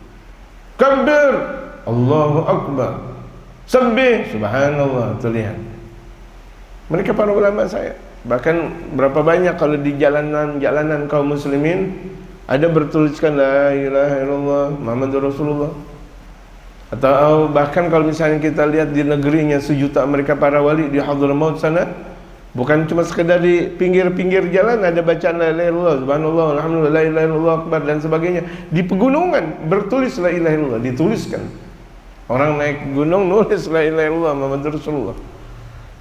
Kabbir, Allahu Akbar. Sabbih, subhanallah. Tuh lihat, mereka para ulama saya. Bahkan berapa banyak kalau di jalanan-jalanan kaum muslimin ada bertuliskan la ilaha illallah Muhammadur Rasulullah. Atau bahkan kalau misalnya kita lihat di negerinya sejuta mereka para wali di Hadramaut sana, bukan cuma sekedar di pinggir-pinggir jalan ada bacaan la ilaha illallah, subhanallah, alhamdulillah, la ilaha illallah akbar dan sebagainya. Di pegunungan bertulis la ilaha illallah, dituliskan. Orang naik gunung nulis la ilaha illallah Muhammadur Rasulullah.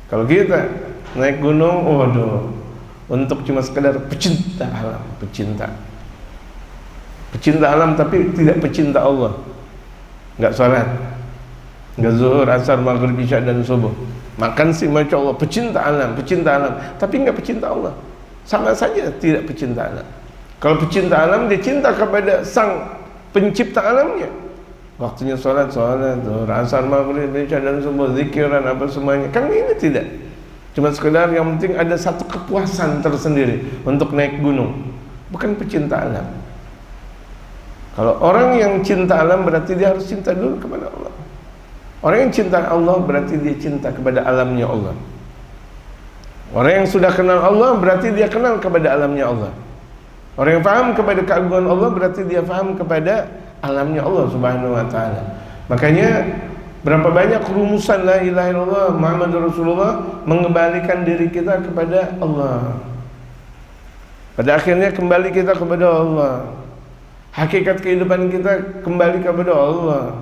Kalau kita naik gunung, waduh, untuk cuma sekedar pecinta alam, pecinta alam tapi tidak pecinta Allah. Enggak sholat, enggak zuhur, asar, maghrib, isya dan subuh. Makan sih masya Allah, pecinta alam, tapi enggak pecinta Allah. Sama saja tidak pecinta alam. Kalau pecinta alam, dia cinta kepada sang pencipta alamnya. Waktunya sholat, zuhur, asar, maghrib, isya dan subuh, zikiran apa semuanya. Kan ini tidak. Cuma sekedar yang penting ada satu kepuasan tersendiri untuk naik gunung. Bukan pecinta alam. Kalau orang yang cinta alam berarti dia harus cinta dulu kepada Allah. Orang yang cinta Allah berarti dia cinta kepada alamnya Allah. Orang yang sudah kenal Allah berarti dia kenal kepada alamnya Allah. Orang yang paham kepada keagungan Allah berarti dia paham kepada alamnya Allah Subhanahu wa taala. Makanya berapa banyak rumusan la ilaha illallah Muhammadur Rasulullah mengembalikan diri kita kepada Allah. Pada akhirnya kembali kita kepada Allah. Hakikat kehidupan kita kembali kepada Allah.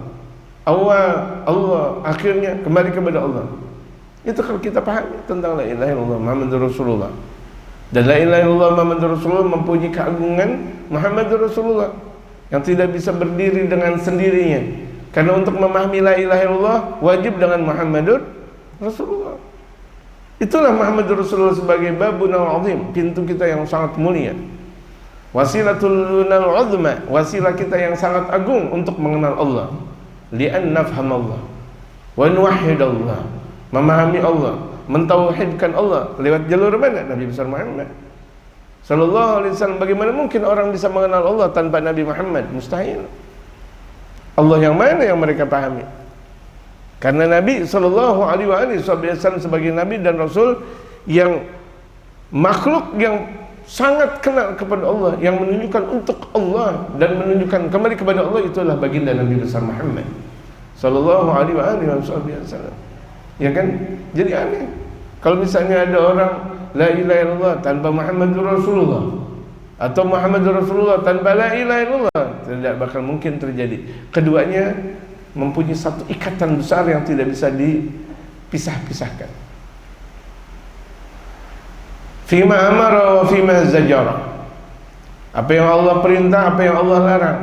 Awal Allah, akhirnya kembali kepada Allah. Itu kalau kita pahami tentang la ilaha illallah Muhammadur Rasulullah. Dan la ilaha illallah Muhammadur Rasulullah mempunyai keagungan Muhammadur Rasulullah yang tidak bisa berdiri dengan sendirinya. Karena untuk memahami la ilaha illallah wajib dengan Muhammadur Rasulullah. Itulah Muhammadur Rasulullah sebagai babun al-azim, pintu kita yang sangat mulia. Wasilatul uzma, wasilah kita yang sangat agung untuk mengenal Allah. Li'an nafhamallah wa nuwahhidallah, memahami Allah, mentauhidkan Allah lewat jalur mana? Nabi besar Muhammad sallallahu alaihi wasallam. Bagaimana mungkin orang bisa mengenal Allah tanpa Nabi Muhammad? Mustahil. Allah yang mana yang mereka pahami? Karena Nabi sallallahu alaihi wasallam sebagai nabi dan rasul yang makhluk yang sangat kenal kepada Allah, yang menunjukkan untuk Allah dan menunjukkan kembali kepada Allah, itulah baginda Nabi besar Muhammad sallallahu alaihi wasallam. Ya kan? Jadi aneh kalau misalnya ada orang la ilaha illallah tanpa Muhammadur Rasulullah, atau Muhammadur Rasulullah tanpa la ilaha illallah, tidak bakal mungkin terjadi. Keduanya mempunyai satu ikatan besar yang tidak bisa dipisah-pisahkan. Fima amara wa fima zajara, apa yang Allah perintah, apa yang Allah larang.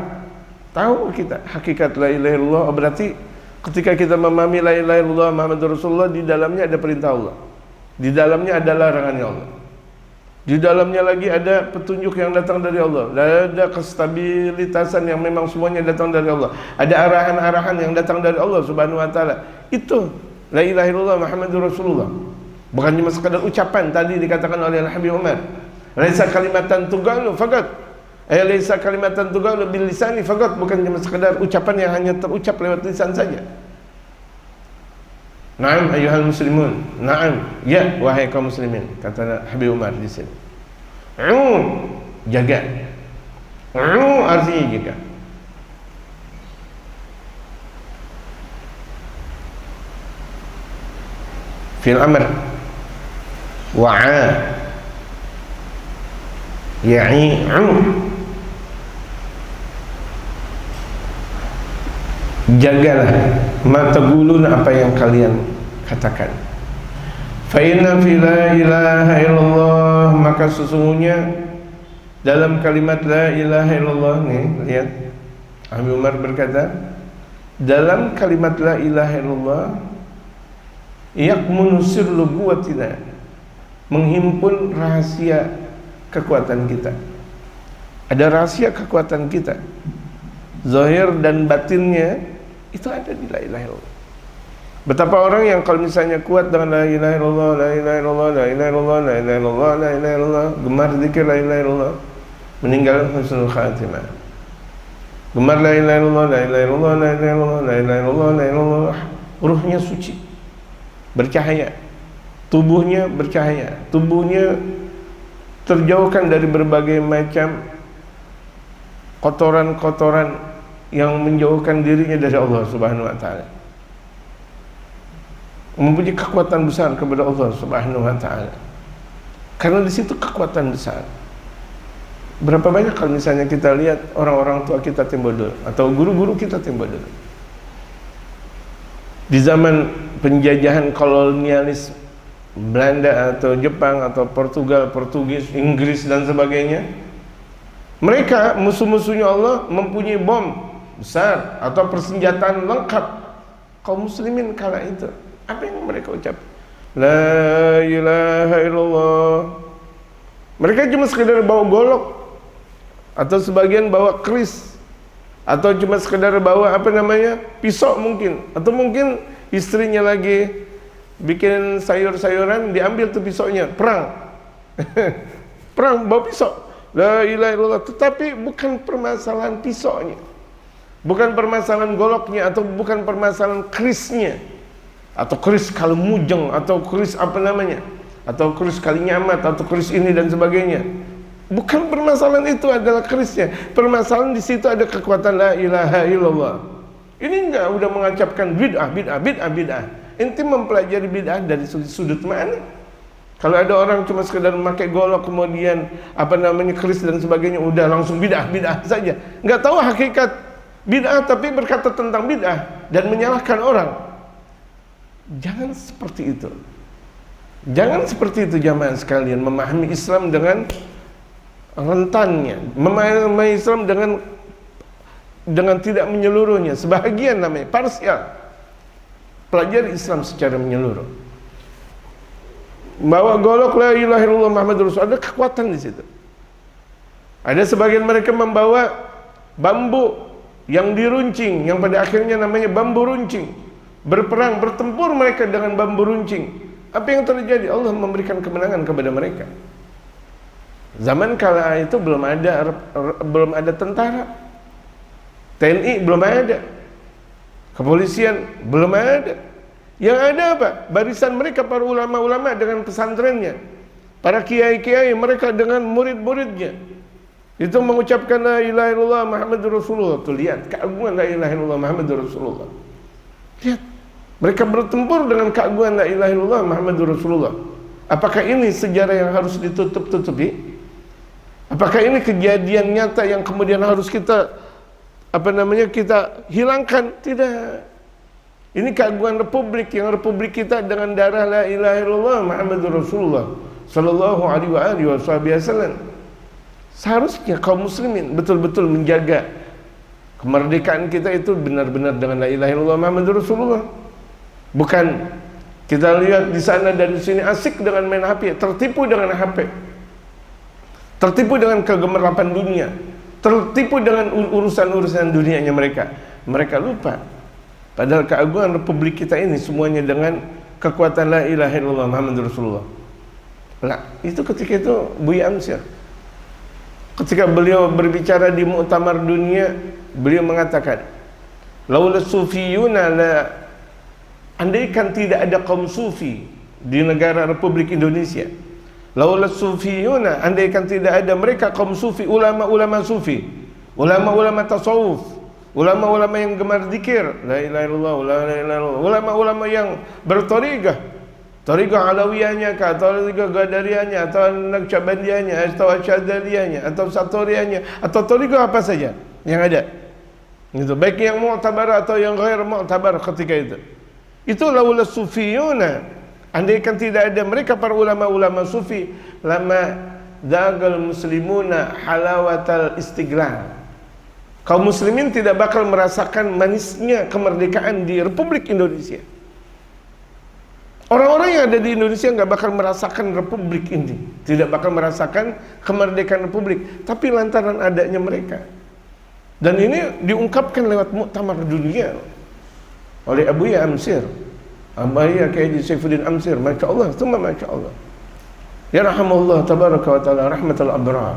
Tahu kita hakikat la ilaha illallah, berarti ketika kita memahami la ilaha illallah Muhammadur Rasulullah, di dalamnya ada perintah Allah, di dalamnya ada larangannya Allah, di dalamnya lagi ada petunjuk yang datang dari Allah, ada kestabilitasan yang memang semuanya datang dari Allah, ada arahan-arahan yang datang dari Allah Subhanahu wa taala. Itu la ilaha illallah Muhammadur Rasulullah. Bukan cuma sekadar ucapan. Tadi dikatakan oleh Habib Umar, laisa kalimatan tugalu faqat, laisa kalimatan tugalu bil lisani faqat, bukan cuma sekadar ucapan yang hanya terucap lewat lisan saja. Naam ayyuhal muslimun, naam ya wahai kaum muslimin, kata Habib Umar di sini. Jaga. Artinya jaga. Fil amr wa'a ya'i'u, jagalah mata gulun apa yang kalian katakan. Fa inna fi la ilaha illallah, maka sesungguhnya dalam kalimat la ilaha illallah nih, lihat Habib Umar berkata, dalam kalimat la ilaha illallah yakmunu sirru quwwatina, menghimpun rahasia kekuatan kita. Ada rahasia kekuatan kita, zahir dan batinnya itu ada di la ilaha illallah. Betapa orang yang kalau misalnya kuat dengan la ilaha illallah, la ilaha illallah, la ilaha illallah, la ilaha illallah, la ilaha illallah, gemar zikir la ilaha illallah, meninggal husnul khatimah. Gemar la ilaha illallah, la ilaha illallah, la ilaha illallah, la ilaha illallah, la ilaha illallah, ruhnya suci, bercahaya, tubuhnya bercahaya, tubuhnya terjauhkan dari berbagai macam kotoran-kotoran yang menjauhkan dirinya dari Allah Subhanahu wa taala. Mempunyai kekuatan besar kepada Allah Subhanahu wa taala. Karena di situ kekuatan besar. Berapa banyak kalau misalnya kita lihat orang-orang tua kita tempo dulu atau guru-guru kita tempo dulu. Di zaman penjajahan kolonialis Belanda atau Jepang atau Portugal, Portugis, Inggris dan sebagainya, mereka musuh-musuhnya Allah mempunyai bom besar atau persenjataan lengkap. Kaum muslimin kala itu apa yang mereka ucap? La ilaha illallah. Mereka cuma sekedar bawa golok atau sebagian bawa keris atau cuma sekedar bawa apa namanya pisau mungkin, atau mungkin istrinya lagi bikin sayur-sayuran diambil tuh pisaunya, perang perang bawa pisau, la ilaha illallah. Tetapi bukan permasalahan pisaunya, bukan permasalahan goloknya, atau bukan permasalahan kerisnya, atau keris kalmujeng, atau keris apa namanya, atau keris kalinyamat, atau keris ini dan sebagainya. Bukan permasalahan itu adalah kerisnya. Permasalahan di situ ada kekuatan la ilaha illallah. Ini enggak udah mengacapkan bid'ah, bid'ah, bid'ah, bid'ah. Ente mempelajari bid'ah dari sudut mana? Kalau ada orang cuma sekedar memakai golok kemudian apa namanya keris dan sebagainya, udah langsung bid'ah, bid'ah saja. Enggak tahu hakikat bid'ah tapi berkata tentang bid'ah dan menyalahkan orang. Jangan seperti itu. Jangan seperti itu jamaah sekalian, memahami Islam dengan rentannya, memahami Islam dengan tidak menyeluruhnya, sebahagian namanya parsial. Pelajari Islam secara menyeluruh. Bawa golok la ilaha illallah Muhammadur Rasulullah, ada kekuatan di situ. Ada sebagian mereka membawa bambu yang diruncing, yang pada akhirnya namanya bambu runcing. Berperang, bertempur mereka dengan bambu runcing. Apa yang terjadi? Allah memberikan kemenangan kepada mereka. Zaman kala itu belum ada tentara, TNI belum ada, kepolisian belum ada. Yang ada apa? Barisan mereka para ulama-ulama dengan pesantrennya, para kiai-kiai mereka dengan murid-muridnya. Itu mengucapkan la ilaha illallah Muhammadur Rasulullah. Tuh lihat keagungan la ilaha illallah Muhammadur Rasulullah. Lihat, mereka bertempur dengan keagungan la ilaha illallah Muhammadur Rasulullah. Apakah ini sejarah yang harus ditutup-tutupi? Apakah ini kejadian nyata yang kemudian harus kita kita hilangkan? Tidak. Ini keagungan republik, yang republik kita dengan darah la ilaha illallah Muhammadur Rasulullah sallallahu alaihi wasallam. Seharusnya kaum muslimin betul-betul menjaga kemerdekaan kita itu benar-benar dengan la ilaha illallah Muhammadur Rasulullah. Bukan kita lihat di sana dan di sini asik dengan main HP, tertipu dengan HP. Tertipu dengan kegemaran dunia, tertipu dengan urusan-urusan dunianya mereka. Mereka lupa padahal keagungan republik kita ini semuanya dengan kekuatan la ilaha illallah Muhammadur Rasulullah. Lah, itu ketika itu Buya Amsyar, ketika beliau berbicara di muktamar dunia, beliau mengatakan, laula sufiyuna la, andaikan tidak ada kaum sufi di negara Republik Indonesia, laula sufiyuna, andaikan tidak ada mereka kaum sufi, ulama-ulama sufi, ulama-ulama tasawuf, ulama-ulama yang gemar zikir la ilaha illallah, la ilaha illallah, ulama-ulama yang bertariqah, tariqah alawiyahnya kah, atau tariqah qadariyahnya, atau naqsyabandiyahnya, atau asyadzaliyahnya, atau satoriyahnya, atau tariqah apa saja yang ada. Itu baik yang mu'tabar atau yang ghair mu'tabar ketika itu. Itu laula sufiyuna, andaikan tidak ada mereka para ulama-ulama sufi, lama dagal muslimuna halawatal istiqlal. Kaum muslimin tidak bakal merasakan manisnya kemerdekaan di Republik Indonesia. Orang-orang yang ada di Indonesia nggak bakal merasakan republik ini, tidak bakal merasakan kemerdekaan republik, tapi lantaran adanya mereka. Dan ini diungkapkan lewat muktamar dunia oleh Abuya Amsyar, Abuya Kiai Saifuddin Amsyar, masya Allah, semua masya Allah. Ya rahmatullah tabaraka wa taala rahmatul abrar.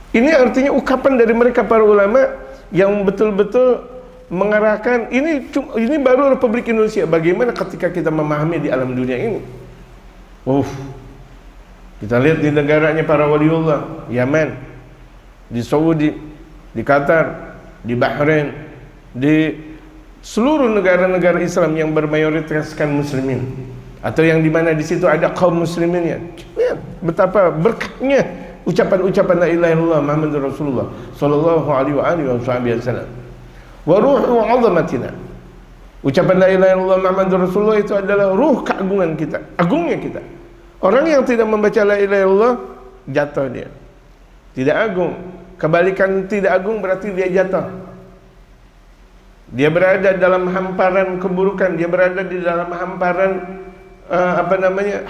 Ini artinya ungkapan dari mereka para ulama yang betul-betul mengarahkan ini baru Republik Indonesia. Bagaimana ketika kita memahami di alam dunia ini? Kita lihat di negaranya para waliullah, Yaman, di Saudi, di di Qatar, di Bahrain, di seluruh negara-negara Islam yang bermayoritaskan muslimin, atau yang dimana di situ ada kaum musliminnya. Lihat betapa berkahnya ucapan-ucapan la ilaha illallah Muhammadur Rasulullah sallallahu alaihi wasallam. Wa ruhu 'azamatina. Ucapan la ilaha illallah Muhammadur Rasulullah itu adalah ruh keagungan kita, agungnya kita. Orang yang tidak membaca la ilaha illallah jatuh dia. Tidak agung. Kebalikan tidak agung berarti dia jatuh. Dia berada dalam hamparan keburukan, dia berada di dalam hamparan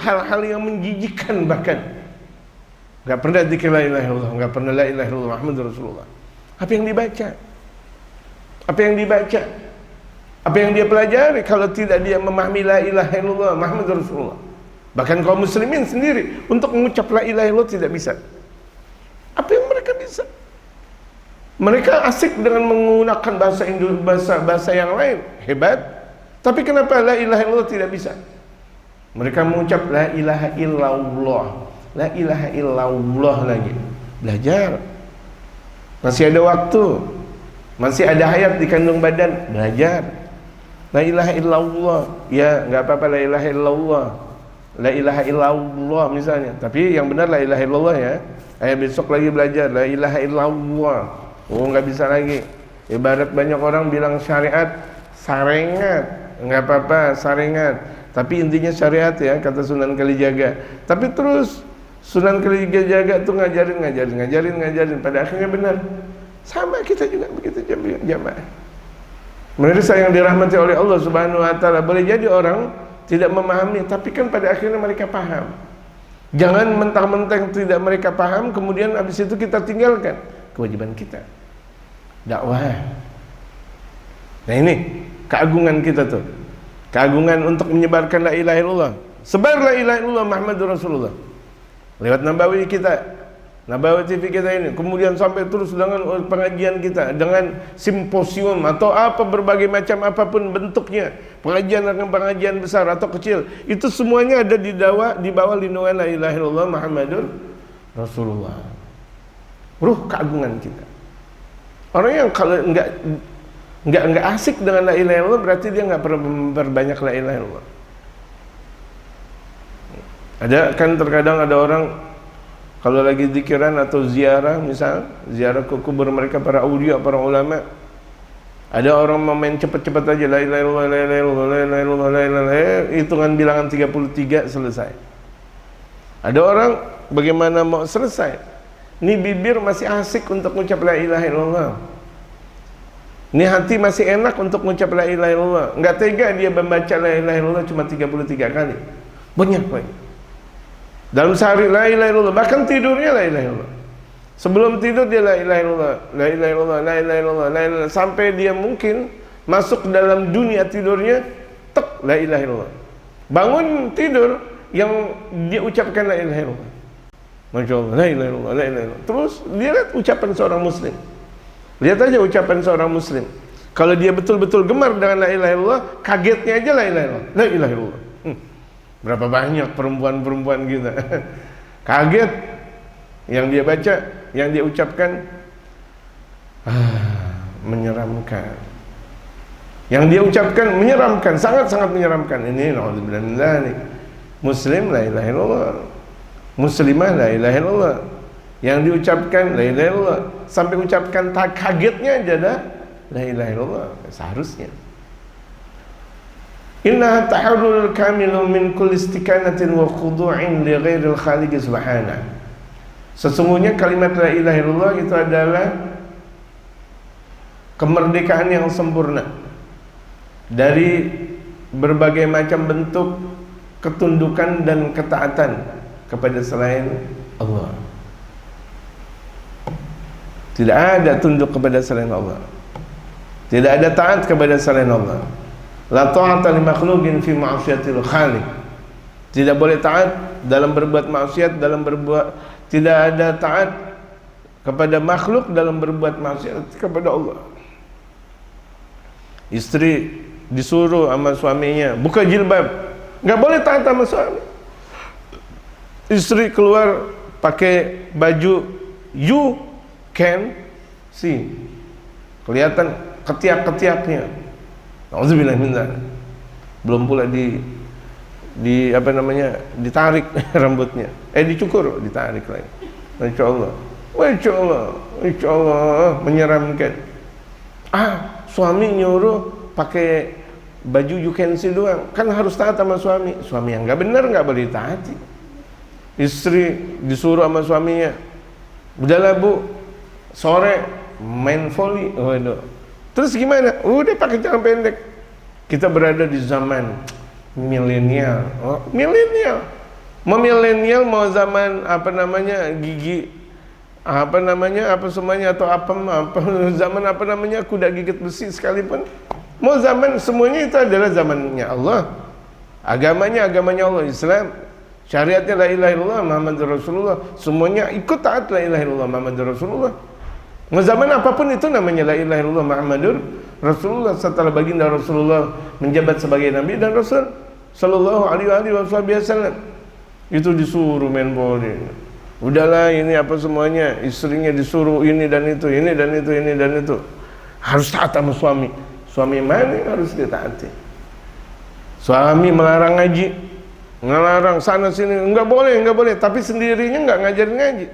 hal-hal yang menjijikkan bahkan. Enggak pernah zikir la ilaha illallah, enggak pernah la ilaha illallah Muhammadur Rasulullah. Apa yang dibaca? Apa yang dibaca? Apa yang dia pelajari kalau tidak dia memahami la ilaha illallah Muhammadur Rasulullah? Bahkan kaum muslimin sendiri untuk mengucap la ilaha illallah tidak bisa. Apa yang mereka bisa? Mereka asik dengan menggunakan bahasa yang lain, hebat. Tapi kenapa la ilaha illallah tidak bisa? Mereka mengucap la ilaha illallah, la ilaha illallah lagi. Belajar. Masih ada waktu, masih ada hayat di kandung badan, belajar. La ilaha illallah, ya nggak apa-apa la ilaha illallah, la ilaha illallah misalnya. Tapi yang benar la ilaha illallah ya. Ayo besok lagi belajar la ilaha illallah. Oh nggak bisa lagi. Ibarat banyak orang bilang syariat sarengat, nggak apa-apa sarengat. Tapi intinya syariat ya, kata Sunan Kalijaga. Tapi terus Sunan Kalijaga tuh ngajarin. Pada akhirnya benar. Sama kita juga begitu jamaah. Pemirsa yang dirahmati oleh Allah Subhanahu Wa Taala, boleh jadi orang tidak memahami, tapi kan pada akhirnya mereka paham. Jangan mentang-mentang tidak mereka paham, kemudian habis itu kita tinggalkan kewajiban kita. Dakwah. Nah ini keagungan kita tuh. Keagungan untuk menyebarkan la ilaha illallah. Sebar la ilaha illallah Muhammadur Rasulullah. Lewat Nabawi kita, Nabawi TV kita ini. Kemudian sampai terus dengan pengajian kita, dengan simposium atau apa berbagai macam apapun bentuknya. Pengajian besar atau kecil. Itu semuanya ada di bawah lindungan la ilaha illallah Muhammadur Rasulullah. Ruh keagungan kita. Orang yang kalau enggak asik dengan la ilaha illallah berarti dia enggak pernah memperbanyak la ilaha illallah. Ada kan terkadang ada orang kalau lagi zikiran atau ziarah, misal ziarah ke kubur mereka para aulia, para ulama, ada orang mau main cepat-cepat aja la ilaha illallah, la ilaha illallah, la ilaha illallah, la ilaha illallah, hitungan bilangan 33 selesai. Ada orang bagaimana mau selesai? Ini bibir masih asik untuk mengucap la ilaha illallah. Ini hati masih enak untuk mengucap la ilaha illallah. Enggak tega dia membaca la ilaha illallah cuma 33 kali. Banyak banget. Dalam sehari la ilaha illallah, bahkan tidurnya la ilaha illallah. Sebelum tidur dia la ilaha illallah, la ilaha illallah, la ilaha illallah, la ilaha, sampai dia mungkin masuk dalam dunia tidurnya tek la ilaha illallah. Bangun tidur yang dia ucapkan la ilaha illallah. Masya Allah, la ilaha illallah, la ilaha illallah. Terus dia lihat ucapan seorang muslim. Lihat aja ucapan seorang muslim. Kalau dia betul-betul gemar dengan la ilaha illallah, kagetnya aja la ilaha illallah, la ilaha illallah. Berapa banyak perempuan-perempuan kita kaget yang dia baca, yang dia ucapkan, menyeramkan. Yang dia ucapkan menyeramkan, sangat-sangat menyeramkan. Ini naudzubillah min dzalik. Muslim la ilaha illallah, muslimah la ilaha illallah. Yang diucapkan la ilaha illallah, sampai ucapkan kagetnya aja dah la ilaha illallah seharusnya. Inna taharrul kamilu min kulli istikanatin wa khudu'in li ghairil khaliq subhanahu. Sesungguhnya kalimat la ilaha illallah itu adalah kemerdekaan yang sempurna dari berbagai macam bentuk ketundukan dan ketaatan kepada selain Allah. Tidak ada tunduk kepada selain Allah. Tidak ada taat kepada selain Allah. La ta'ata li makhluqin fi ma'siyatil khaliq. Tidak boleh taat dalam berbuat maksiat, tidak ada taat kepada makhluk dalam berbuat maksiat kepada Allah. Istri disuruh sama suaminya buka jilbab, enggak boleh taat sama suami. Istri keluar pakai baju you can kelihatan ketiak-ketiaknya. Nauzubillah min dzalik. Belum pula di apa namanya, ditarik rambutnya, dicukur, ditarik lagi. Masya Allah, menyeramkan. Suami nyuruh pakai baju you can see doang, kan harus taat sama suami. Suami yang nggak benar nggak boleh taati. Istri disuruh sama suaminya, udahlah bu, sore main volley. Waduh, terus gimana? Udah pakai celana pendek. Kita berada di zaman milenial. Mau milenial, mau zaman apa namanya, gigi apa namanya, apa semuanya, atau apa zaman apa namanya, kuda gigit besi sekalipun, mau zaman, semuanya itu adalah zamannya Allah. Agamanya Allah, Islam. Syariatnya la ilaha illallah Muhammadur Rasulullah. Semuanya ikut taat la ilaha illallah Muhammadur Rasulullah. Mau zaman apapun itu namanya la ilaha illallah Muhammadur Rasulullah. Setelah baginda Rasulullah menjabat sebagai Nabi dan Rasul sallallahu alaihi wasallam, itu disuruh main bola. Udahlah, ini apa semuanya, istrinya disuruh ini dan itu, ini dan itu, ini dan itu. Harus taat sama suami. Suami mana yang harus ditaati? Suami melarang ngaji, ngelarang sana sini, enggak boleh, tapi sendirinya enggak ngajarin ngaji.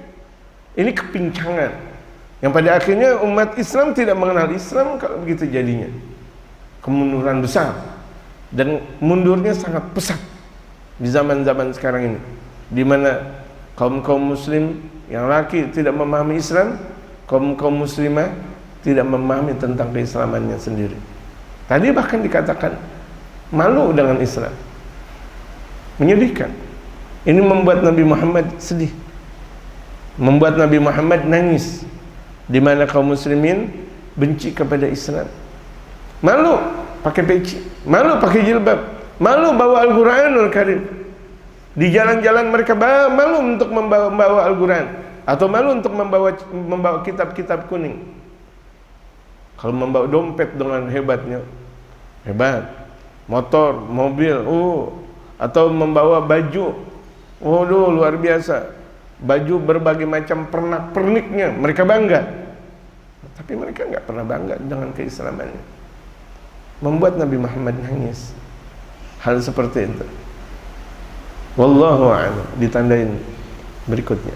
Ini kepincangan yang pada akhirnya umat Islam tidak mengenal Islam. Kalau begitu jadinya kemunduran besar, dan mundurnya sangat pesat di zaman-zaman sekarang ini, di mana kaum muslim yang laki tidak memahami Islam, kaum muslimah tidak memahami tentang keislamannya sendiri. Tadi bahkan dikatakan malu dengan Islam. Menyedihkan. Ini membuat Nabi Muhammad sedih, membuat Nabi Muhammad nangis, di mana kaum muslimin benci kepada Islam. Malu pakai peci, malu pakai jilbab, malu bawa Al-Quranul Karim. Di jalan-jalan mereka malu untuk membawa Al-Quran, atau malu untuk membawa kitab-kitab kuning. Kalau membawa dompet dengan hebat, motor, mobil, atau membawa baju, waduh luar biasa, baju berbagai macam pernak-perniknya, mereka bangga. Tapi mereka nggak pernah bangga dengan keislamannya. Membuat Nabi Muhammad nangis hal seperti itu. Wallahu a'lam. Ditandain berikutnya.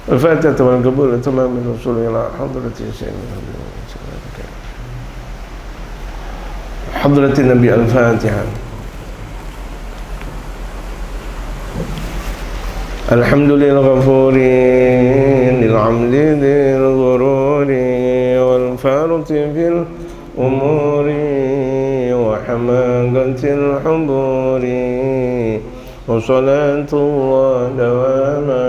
Al-Fatihah wal qabul tamam min Rasulillah hadratin sayyidina hadratin Nabi Al-Fatihah. Alhamdulillah ghafurin lil amdi lil ghururi wal farti fil umuri wa hamagatil huburi wa salatullah dawama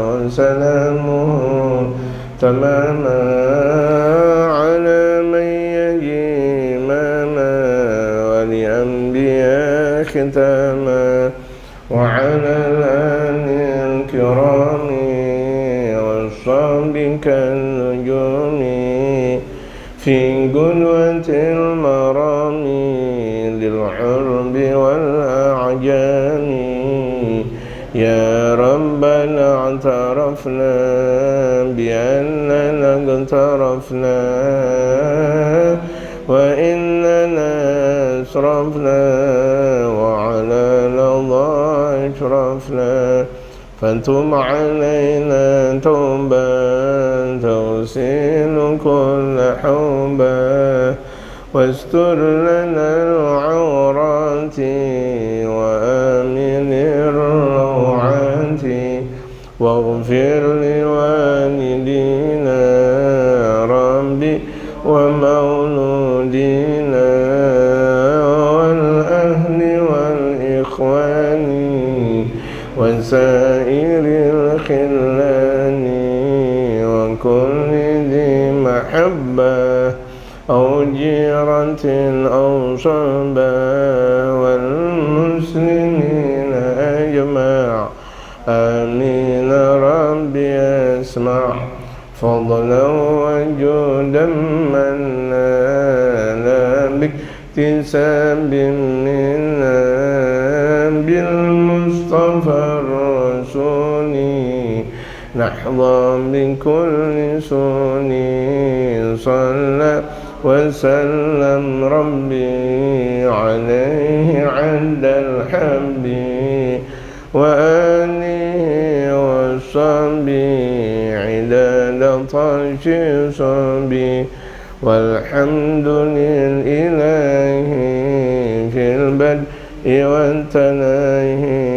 wa salamuhu tamama ala man yaji mama wa li anbiya khitama wa ala al-anil kirami wa sabika al-nujumi fi qudwatil marami lil-urbi wal-a'jami ya Rabbana i'tarafna bi'annana iqtarafna wa innana asrafna wa ala ladha ashrafna فانتم علينا توبا توسيل كل حوبا واستر لنا العورات وآمن الروعات واغفر لوالدينا ربي ومولودينا والأهل والإخوان وسائر الخلان وكل ذي محبة أو جيرة أو صحبة والمسلمين أجمع آمين ربي أسمع فضلا وجودا منا باكتساب منا بالمصطفى الرسول نحظى بكل سن صلى وسلم ربي عليه عند الحب وآله وصحبه عدد طرش صبي والحمد لله في البدء والتناهي.